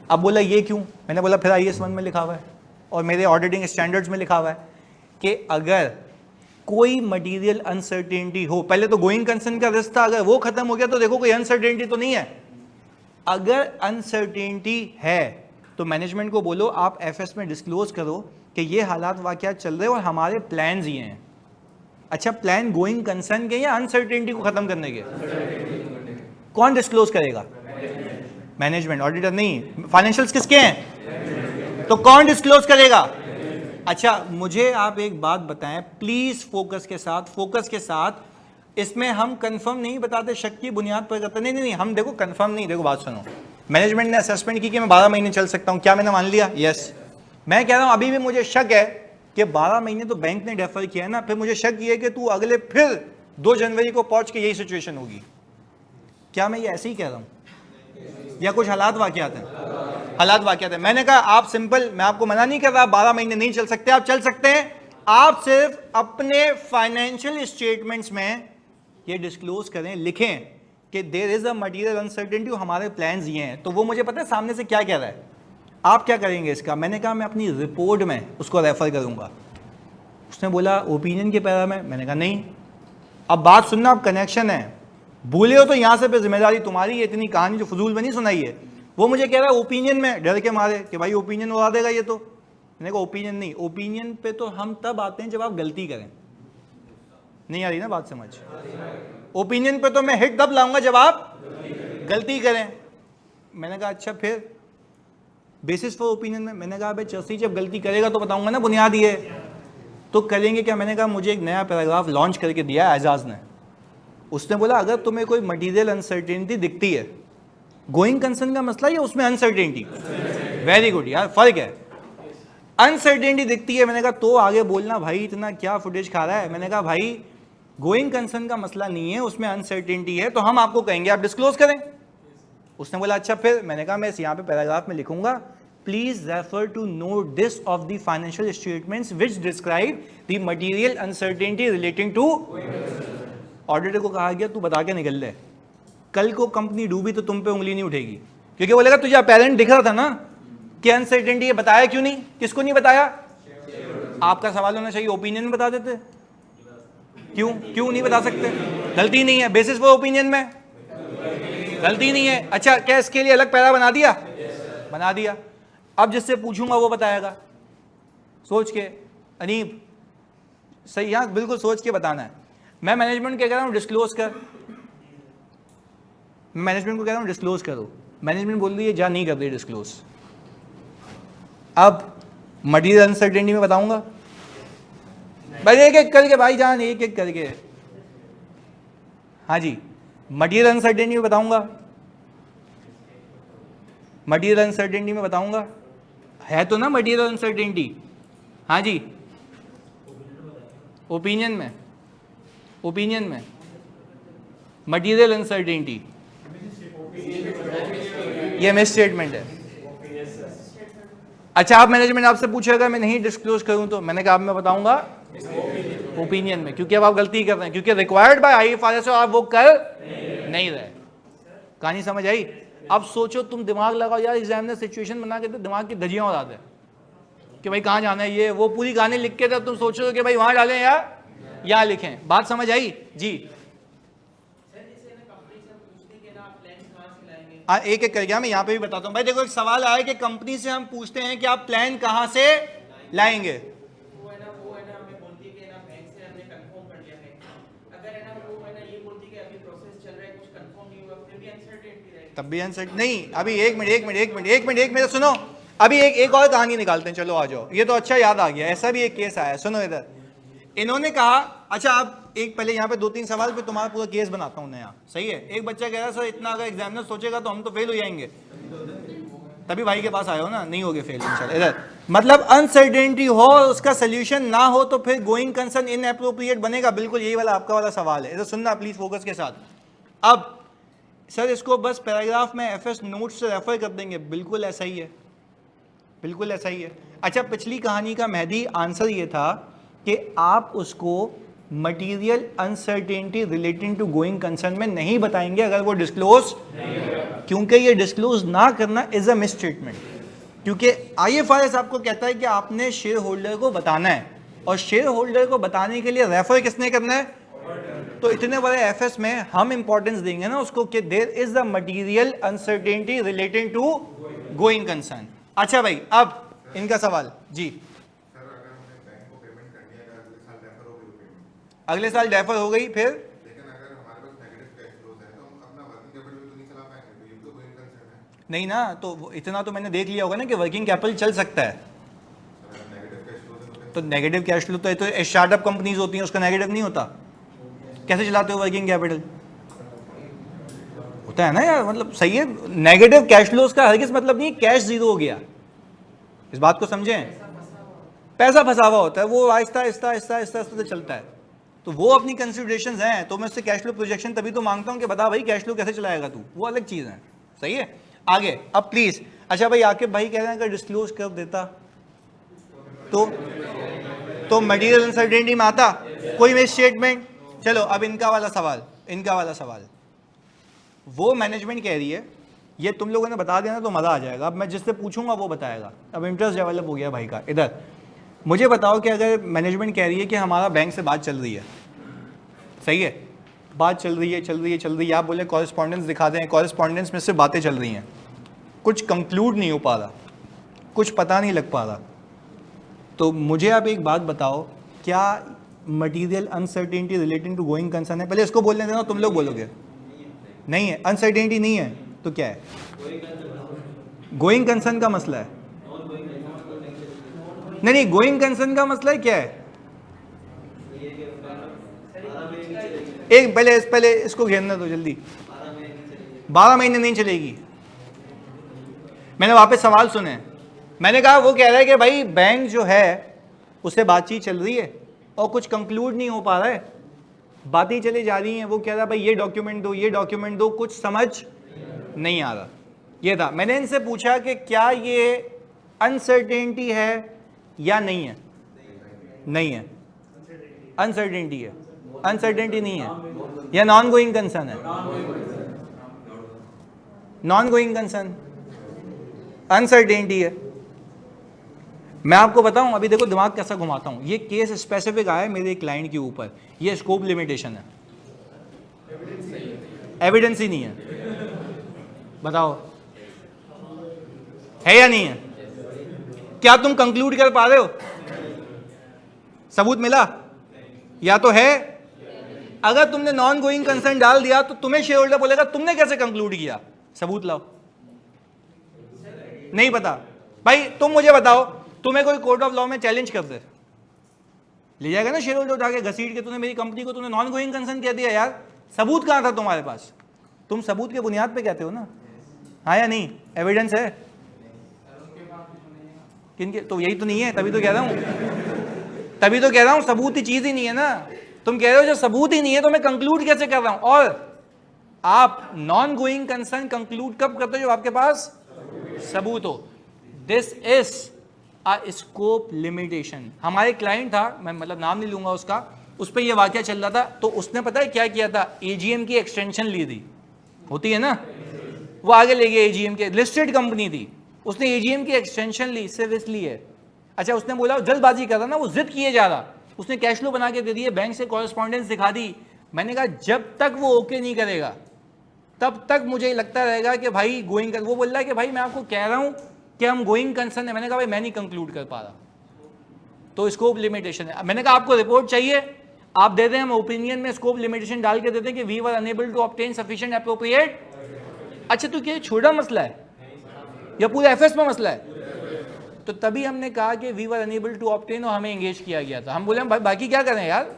अब बोला ये क्यों? मैंने बोला फिर IAS 1 में लिखा हुआ है और मेरे ऑडिटिंग स्टैंडर्ड्स में लिखा हुआ है कि अगर कोई मटेरियल अनसर्टेनिटी हो, पहले तो गोइंग कंसर्न का रिस्क था, अगर वो खत्म हो गया तो देखो कोई अनसर्टेनिटी तो नहीं है। अगर अनसर्टेनिटी है तो मैनेजमेंट को बोलो आप एफएस में डिस्क्लोज करो कि ये हालात वाकयात चल रहे हैं और हमारे प्लान्स ये हैं। अच्छा, प्लान गोइंग कंसर्न के या अनसर्टेनिटी को खत्म करने के? कौन डिस्क्लोज करेगा? मैनेजमेंट, ऑडिटर नहीं। फाइनेंशियल्स किसके हैं? तो कौन डिस्क्लोज करेगा? अच्छा, मुझे आप एक बात बताएं प्लीज, फोकस के साथ। इसमें हम कंफर्म नहीं बताते, शक की बुनियाद पर करते। नहीं, हम देखो कंफर्म नहीं। देखो बात सुनो, मैनेजमेंट ने असेसमेंट की कि मैं 12 महीने चल सकता हूं, क्या मैंने मान लिया? यस। मैं कह रहा हूं अभी भी मुझे शक है कि 12 महीने तो बैंक ने डेफर किया है ना, फिर मुझे शक ये है कि तू अगले फिर 2 जनवरी को पहुंच के यही सिचुएशन होगी। क्या मैं ये ऐसे ही कह रहा हूं या कुछ हालात वाकयात हैं? हालात वाकयात हैं। मैंने कहा आप सिंपल, मैं आपको मना नहीं कर रहा 12 महीने नहीं चल सकते, आप चल सकते हैं। आप सिर्फ अपने फाइनेंशियल स्टेटमेंट्स में ये डिस्क्लोज करें, लिखें कि there is a material uncertainty, हमारे प्लान्स ये हैं। तो वो मुझे पता है सामने से क्या कह रहा है। आप क्या करेंगे इसका? मैंने कहा मैं अपनी रिपोर्ट में उसको रेफर करूंगा। उसने बोला ओपिनियन के पैरा में। मैंने कहा नहीं। अब बात सुनना, अब कनेक्शन है, भूले हो तो यहां से पे जिम्मेदारी तुम्हारी है। इतनी कहानी जो फजूल में नहीं सुनाई है। वो मुझे कह रहा है ओपिनियन में, डर के मारे कि भाई ओपिनियन उड़ा देगा ये तो। मैंने कहा ओपिनियन नहीं, ओपिनियन पे तो हम तब आते हैं जब आप गलती करें। नहीं आ रही ना बात समझ? ओपिनियन पे तो मैं हिट तब लाऊंगा जब आप गलती करें। मैंने कहा अच्छा फिर बेसिस फॉर ओपिनियन में? मैंने कहा भाई चर्सी जब गलती करेगा तो बताऊंगा ना, बुनियाद ये तो करेंगे क्या? मैंने कहा मुझे एक नया पैराग्राफ लॉन्च करके दिया एजाज ने। उसने बोला अगर तुम्हें कोई मटीरियल अनसर्टेनिटी दिखती है, गोइंग कंसर्न का मसला या उसमें अनसर्टेनिटी? वेरी गुड यार, फर्क है। अनसर्टेनिटी दिखती है, मैंने कहा तो आगे बोलना भाई, इतना क्या फुटेज खा रहा है। मैंने कहा भाई गोइंग कंसर्न का मसला नहीं है, उसमें अनसर्टेनिटी है, तो हम आपको कहेंगे आप डिस्क्लोज करें। उसने बोला अच्छा फिर? मैंने कहा मैं इस यहाँ पे पैराग्राफ में लिखूंगा please refer to note this of the financial statements which describe the material uncertainty relating to. Auditor को कहा गया तू बता के निकल ले, कल को कंपनी डूबी तो तुम पे उंगली नहीं उठेगी, क्योंकि बोलेगा तुझे अपेरेंट दिख रहा था ना कि अनसर्टेनिटी है, बताया क्यों नहीं? किसको नहीं बताया? आपका सवाल होना चाहिए ओपिनियन में बता देते। क्यों नहीं बता सकते? गलती नहीं है, बेसिस फॉर ओपिनियन में गलती नहीं है। अच्छा क्या इसके लिए अलग पैरा बना दिया? बना दिया। अब जिससे पूछूंगा वो बताएगा। सोच के अनीब सही, यहां बिल्कुल सोच के बताना है। मैं मैनेजमेंट को कह रहा हूं डिस्क्लोज कर, मैनेजमेंट को कह रहा हूं डिस्क्लोज करो, मैनेजमेंट बोल रही है जा नहीं कर रही डिस्क्लोज। अब मटीरियल अनसर्टेनिटी में बताऊंगा भाई, एक एक करके भाईजान, एक एक करके। हाँ जी, मटीरियल अनसर्टेनिटी में बताऊंगा, मटीरियल अनसर्टेनिटी में बताऊंगा। है तो ना मटीरियल अनसर्टेनिटी? हाँ जी, ओपिनियन में, ओपिनियन में मटीरियल अनसर्टेनिटी, ये मिस स्टेटमेंट है। अच्छा आप मैनेजमेंट आपसे पूछेगा मैं नहीं डिस्क्लोज करूं तो? मैंने कहा अब मैं बताऊंगा ओपिनियन में, क्योंकि अब आप गलती कर रहे हैं, क्योंकि रिक्वायर्ड बाय आईएफआरएस आप वो कर नहीं रहे। कहानी समझ आई? अब सोचो तुम दिमाग लगाओ यार, एग्जामिनर सिचुएशन बना के तो दिमाग की धजियां उड़ा दे कि भाई कहाँ जाना है, ये वो पूरी कहानी लिख के तुम सोचो कि भाई वहां डालें या यहाँ लिखें। बात समझ आई जी? एक एक करके मैं यहाँ पे भी बताता हूँ। भाई देखो एक सवाल आया कि कंपनी से हम पूछते हैं कि आप प्लान कहाँ से लाएंगे। तब भी अनसर्टेनिटी नहीं। अभी एक मिनट सुनो, अभी एक और कहानी निकालते हैं। चलो आ जाओ, ये तो अच्छा याद आ गया, ऐसा भी एक केस आया। सुनो इधर, इन्होंने कहा अच्छा आप एक पहले यहाँ पे 2-3 सवाल पे तुम्हारा पूरा केस बनाता हूँ नया, सही है। एक बच्चा कह रहा सर इतना अगर एग्जामिनर सोचेगा तो हम तो फेल हो जाएंगे, तभी भाई के पास आए हो ना, नहीं होगे फेल इंशाल्लाह। इधर मतलब अनसर्टेनिटी हो, उसका सोल्यूशन ना हो तो फिर गोइंग कंसर्न इनएप्रोप्रिएट बनेगा। बिल्कुल यही वाला आपका वाला सवाल है। इधर सुनना प्लीज फोकस के साथ। अब सर इसको बस पैराग्राफ में एफएस नोट्स से रेफर कर देंगे, बिल्कुल ऐसा ही है। बिल्कुल ऐसा ही है। अच्छा, पिछली कहानी का मेहदी आंसर ये था कि आप उसको material uncertainty relating to going concern में नहीं बताएंगे अगर वो डिस्क्लोज, क्योंकि ये डिस्क्लोज ना करना इज अ मिस स्टेटमेंट। क्योंकि IFRS आपको कहता है कि आपने शेयर होल्डर को बताना है, और शेयर होल्डर को बताने के लिए रेफर किसने करना है? तो इतने बड़े एफएस में हम इंपॉर्टेंस देंगे ना उसको कि there is the material uncertainty relating to going concern. अच्छा भाई, अब इनका सवाल जी। अगले साल डेफर हो गई, फिर नहीं ना, तो इतना तो मैंने देख लिया होगा ना कि वर्किंग कैपिटल चल सकता है। तो नेगेटिव कैश फ्लो तो स्टार्टअप कंपनीज होती हैं, उसका नेगेटिव नहीं होता। कैसे चलाते हो वर्किंग कैपिटल? होता है ना यार, मतलब सही है। नेगेटिव कैश फ्लोज का हरगिज़ मतलब नहीं कैश जीरो हो गया, इस बात को समझें। पैसा फंसा हुआ होता है, वो आहिस्ता आहिस्ता आहिस्ता आहिस्ता आहिस्ता चलता है। तो वो अपनी कंसिडरेशंस हैं, तो मैं उससे कैश फ्लो प्रोजेक्शन तभी तो मांगता हूं कि बता भाई कैश फ्लो कैसे चलाएगा तू, वो अलग चीज़ है। सही है, आगे अब प्लीज। अच्छा भाई, आकिब भाई कह रहे हैं अगर डिस्क्लोज कर देता तो मटीरियल अनसर्टेनिटी में आता कोई मिस स्टेटमेंट। चलो अब इनका वाला सवाल, वो मैनेजमेंट कह रही है, ये तुम लोगों ने बता देना तो मज़ा आ जाएगा। अब मैं जिससे पूछूंगा वो बताएगा। अब इंटरेस्ट डेवलप हो गया भाई का। इधर मुझे बताओ कि अगर मैनेजमेंट कह रही है कि हमारा बैंक से बात चल रही है, सही है, बात चल रही है, आप बोले कॉरेस्पॉन्डेंस दिखा दें, कॉरेस्पॉन्डेंस में से बातें चल रही हैं, कुछ कंक्लूड नहीं हो पा रहा, कुछ पता नहीं लग पा रहा, तो मुझे आप एक बात बताओ, क्या material uncertainty relating to going concern है? पहले इसको बोलने देना, तुम लोग बोलोगे नहीं है, अनसर्टेनिटी नहीं है, तो क्या है? गोइंग कंसर्न का मसला है। नहीं, गोइंग कंसर्न का मसला है क्या है? एक पहले इसको घेरने दो जल्दी। 12 महीने नहीं चलेगी। मैंने वापस सवाल सुने, मैंने कहा वो कह रहा है कि भाई बैंक जो है उससे बातचीत चल रही है और कुछ कंक्लूड नहीं हो पा रहा है, बातें चली जा रही हैं। वो कह रहा है भाई ये डॉक्यूमेंट दो, कुछ समझ नहीं आ रहा। ये था, मैंने इनसे पूछा कि क्या ये अनसर्टेनिटी है या नहीं है? नहीं है, अनसर्टेनिटी है। अनसर्टेनिटी नहीं है या नॉन गोइंग कंसर्न है? नॉन गोइंग कंसर्न, अनसर्टेनिटी है। मैं आपको बताऊं, अभी देखो दिमाग कैसा घुमाता हूं। ये केस स्पेसिफिक आया है मेरे क्लाइंट के ऊपर, ये स्कोप लिमिटेशन है, एविडेंस ही नहीं है। बताओ है या नहीं है? क्या तुम कंक्लूड कर पा रहे हो? सबूत मिला या तो है? अगर तुमने नॉन गोइंग कंसर्न डाल दिया तो तुम्हें शेयर होल्डर बोलेगा तुमने कैसे कंक्लूड किया, सबूत लाओ। नहीं पता भाई, तुम मुझे बताओ, तुम्हें कोई कोर्ट ऑफ लॉ में चैलेंज कर दे, ले जाएगा ना शेयर होल्डर उठा के घसीट के, तूने मेरी कंपनी को तूने नॉन गोइंग कंसर्न कह दिया यार, सबूत कहां था तुम्हारे पास? तुम सबूत के बुनियाद पे कहते हो ना, हाँ या नहीं? एविडेंस है किनके? तो यही तो नहीं है, तभी तो कह रहा हूं सबूत ही चीज ही नहीं है ना। तुम कह रहे हो जो सबूत ही नहीं है तो मैं कंक्लूड कैसे कर रहा हूं? और आप नॉन गोइंग कंसर्न कंक्लूड कब करते हो? जब आपके पास सबूत हो। This is a scope limitation. हमारे क्लाइंट था, मैं मतलब नाम नहीं लूंगा उसका, उस पर यह वाकया चल रहा था, तो उसने पता है क्या किया था? एजीएम की एक्सटेंशन ली थी, होती है ना, वो आगे ले गया। एजीएम के लिस्टेड कंपनी थी, उसने एजीएम की एक्सटेंशन ली, सिर्फ इसलिए। अच्छा, उसने बोला जल्दबाजी कर रहा ना, वो जिद किए जा रहा, उसने कैश फ्लो बना के दे दिए, बैंक से कॉरेस्पॉन्डेंस दिखा दी। मैंने कहा जब तक वो ओके नहीं करेगा तब तक मुझे लगता रहेगा कि भाई गोइंग, वो बोल रहा है कि भाई मैं आपको कह रहा हूं कि हम गोइंग कंसर्न है। मैंने कहा भाई मैं नहीं कंक्लूड कर पा रहा, तो स्कोप लिमिटेशन है। मैंने कहा आपको रिपोर्ट चाहिए, आप दे दें, हम ओपिनियन में स्कोप लिमिटेशन डाल के देते हैं कि we were unable to obtain sufficient appropriate. अच्छा, तो क्या छोटा मसला है या पूरे एफएस में मसला है? तो तभी हमने कहा कि we were unable to obtain और हमें एंगेज किया गया था। हम बोले भाई बाकी क्या करें यार,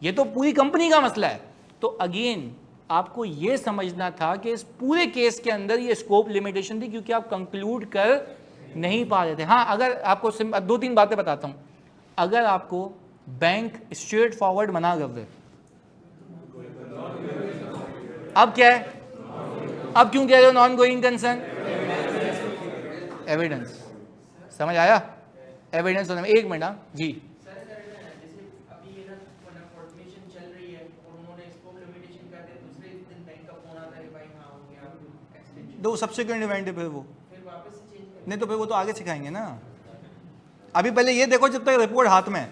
ये तो पूरी कंपनी का मसला है। तो अगेन आपको ये समझना था कि इस पूरे केस के अंदर ये स्कोप लिमिटेशन थी, क्योंकि आप कंक्लूड कर नहीं पा रहे थे। हाँ, अगर आपको 2-3 बातें बताता हूं, अगर आपको बैंक स्ट्रेट फॉरवर्ड मना कर दे, अब क्या है? अब क्यों कह रहे हो नॉन गोइंग कंसर्न? एविडेंस। समझ आया? एविडेंस होने में 1 मिनट। हाँ जी, तो सब्सिक्वेंट इवेंट है, फिर वो नहीं तो फिर वो तो आगे सिखाएंगे ना। अभी पहले ये देखो जब तक रिपोर्ट हाथ में है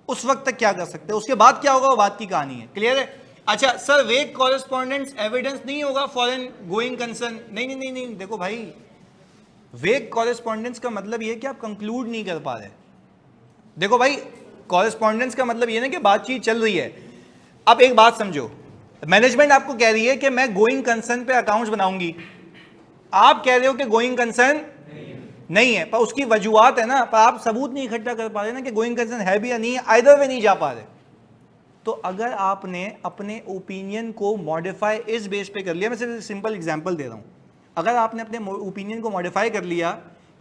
उस वक्त तक क्या कर सकते हैं, उसके बाद क्या होगा वो बात की कहानी है। क्लियर है? अच्छा सर, वेग कॉरेस्पॉन्डेंस एविडेंस नहीं होगा फॉरेन गोइंग कंसर्न? नहीं नहीं नहीं नहीं, देखो भाई, वेग कॉरेस्पॉन्डेंस का मतलब ये है कि आप कंक्लूड नहीं कर पा रहे। देखो भाई, कॉरेस्पॉन्डेंस का मतलब ये ना कि बातचीत चल रही है। अब एक बात समझो, मैनेजमेंट आपको कह रही है कि मैं गोइंग कंसर्न पे अकाउंट्स बनाऊंगी, आप कह रहे हो कि गोइंग कंसर्न नहीं है, पर उसकी वजूहत है ना, पर आप सबूत नहीं इकट्ठा कर पा रहे ना कि गोइंग कंसर्न है भी या नहीं है, आइदर वे नहीं जा पा रहे। तो अगर आपने अपने ओपिनियन को मॉडिफाई इस बेस पे कर लिया, मैं सिर्फ सिंपल एग्जांपल दे रहा हूं, अगर आपने अपने ओपिनियन को मॉडिफाई कर लिया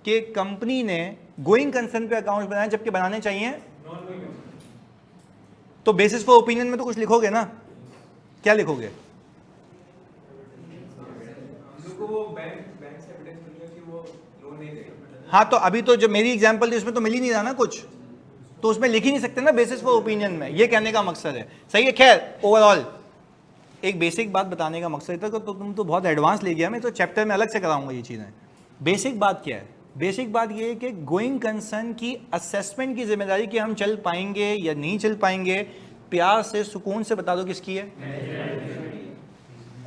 कि कंपनी ने गोइंग कंसर्न पे अकाउंट्स बनाए जबकि बनाने चाहिए, तो बेसिस फॉर ओपिनियन में तो कुछ लिखोगे ना, क्या लिखोगे? हाँ, तो अभी तो जो मेरी एग्जांपल थी उसमें तो मिल ही नहीं रहा ना कुछ, तो उसमें लिख ही नहीं सकते ना बेसिस फॉर ओपिनियन में, ये कहने का मकसद है। सही है? खैर, ओवरऑल एक बेसिक बात बताने का मकसद था, तो तुम तो बहुत एडवांस ले गया, मैं तो चैप्टर में अलग से कराऊंगा ये चीज़ें। बेसिक बात क्या है? बेसिक बात ये है कि गोइंग कंसर्न की असेसमेंट की जिम्मेदारी कि हम चल पाएंगे या नहीं चल पाएंगे, प्यार से सुकून से बता दो किसकी है।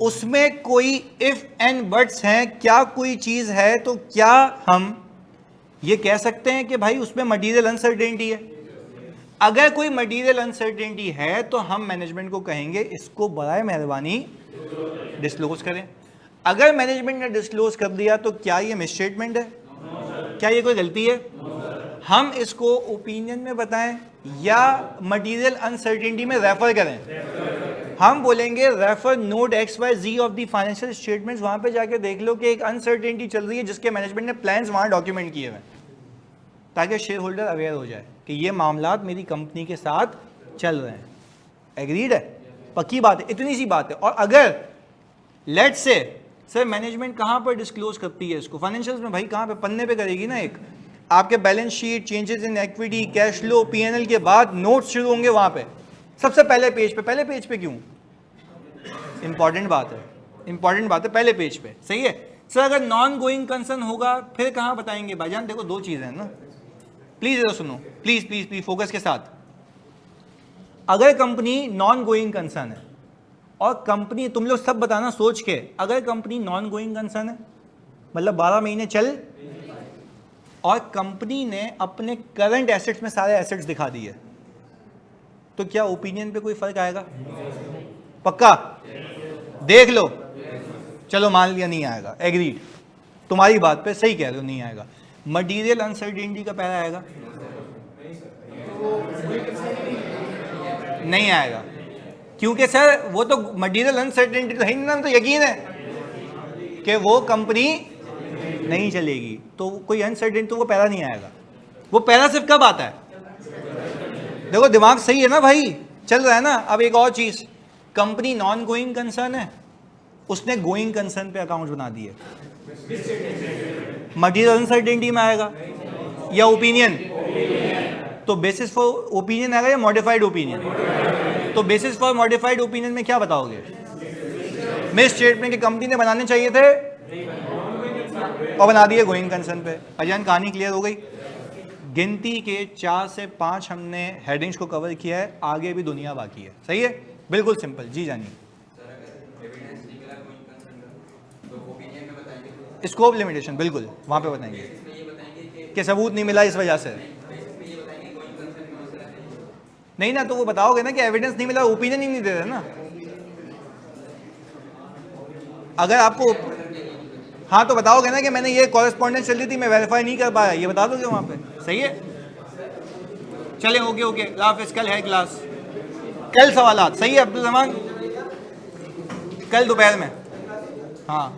उसमें कोई इफ एंड बट्स हैं, क्या कोई चीज़ है तो क्या हम ये कह सकते हैं कि भाई उसमें मटीरियल अनसर्टेनिटी है? अगर कोई मटीरियल अनसर्टेनिटी है तो हम मैनेजमेंट को कहेंगे इसको बराए मेहरबानी डिस्क्लोज करें। अगर मैनेजमेंट ने डिस्क्लोज कर दिया तो क्या ये मिसस्टेटमेंट है? क्या ये कोई गलती है? हम इसको ओपिनियन में बताएं या मटीरियल अनसर्टेनिटी में रेफर करें? हम बोलेंगे refer note XYZ of the financial statements, वहां पे जाके देख लो कि एक अनसर्टेनिटी चल रही है जिसके मैनेजमेंट ने प्लान्स वहां डॉक्यूमेंट किए हुए, ताकि शेयर होल्डर अवेयर हो जाए कि ये मामलात मेरी कंपनी के साथ चल रहे हैं। एग्रीड है? पक्की बात है, इतनी सी बात है। और अगर लेट्स से सर मैनेजमेंट कहाँ पर डिस्क्लोज करती है इसको? फाइनेंशियल्स में भाई, कहाँ पे? पन्ने पे करेगी ना, एक आपके balance sheet, changes in equity, cash flow, P&L के बाद नोट्स शुरू होंगे वहां पे, सबसे पहले पेज पे। पहले पेज पे क्यों? इंपॉर्टेंट बात है, इंपॉर्टेंट बात है, पहले पेज पे। सही है सर? अगर नॉन गोइंग कंसर्न होगा फिर कहाँ बताएंगे भाईजान? देखो दो चीजें हैं ना, प्लीज इधर सुनो, प्लीज प्लीज प्लीज फोकस के साथ। अगर कंपनी नॉन गोइंग कंसर्न है और कंपनी, तुम लोग सब बताना सोच के, अगर कंपनी नॉन गोइंग कंसर्न है मतलब 12 महीने चल, और कंपनी ने अपने करंट एसेट्स में सारे एसेट्स दिखा दिए, तो क्या ओपिनियन पे कोई फर्क आएगा? पक्का? देख लो, चलो मान लिया नहीं आएगा, एग्रीड, तुम्हारी बात पे सही कह रहे हो, नहीं आएगा। मटीरियल अनसर्टेनिटी का पहला आएगा? नहीं आएगा, क्योंकि सर वो तो मटीरियल अनसर्टेनिटी तो है नहीं ना, तो यकीन है कि वो कंपनी नहीं चलेगी, तो कोई अनसर्टेनिटी तो वो पैरा नहीं आएगा। वो पैरा सिर्फ कब आता है? देखो दिमाग सही है ना भाई, चल रहा है ना। अब एक और चीज, कंपनी नॉन गोइंग कंसर्न है, उसने गोइंग कंसर्न पे अकाउंट बना दिए, मटीरियल अनसर्टेनिटी में आएगा या ओपिनियन? तो बेसिस फॉर ओपिनियन आएगा या मॉडिफाइड ओपिनियन? तो बेसिस फॉर मॉडिफाइड ओपिनियन में क्या बताओगे? मिस स्टेटमेंट की कंपनी ने बनाने चाहिए थे और बना दिए गोइंग कंसर्न पे। अजान, कहानी क्लियर हो गई? गिनती के 4 से 5 हमने हेडिंग्स को कवर किया है, आगे भी दुनिया बाकी है। सही है? बिल्कुल सिंपल। जी जानिए। स्कोप लिमिटेशन, बिल्कुल वहां पे बताएंगे कि सबूत नहीं मिला इस वजह से। नहीं ना, तो वो बताओगे ना कि एविडेंस नहीं मिला, ओपिनियन ही नहीं दे रहे ना। अगर आपको हाँ तो बताओगे ना कि मैंने ये कॉरेस्पॉन्डेंस चल रही थी, मैं वेरीफाई नहीं कर पाया, ये बता दोगे वहां पे। सही है? चले, ओके ओके, हाफिज। कल है क्लास, कल सवालात। सही है अब्दुल रहमान? कल दोपहर में। हाँ।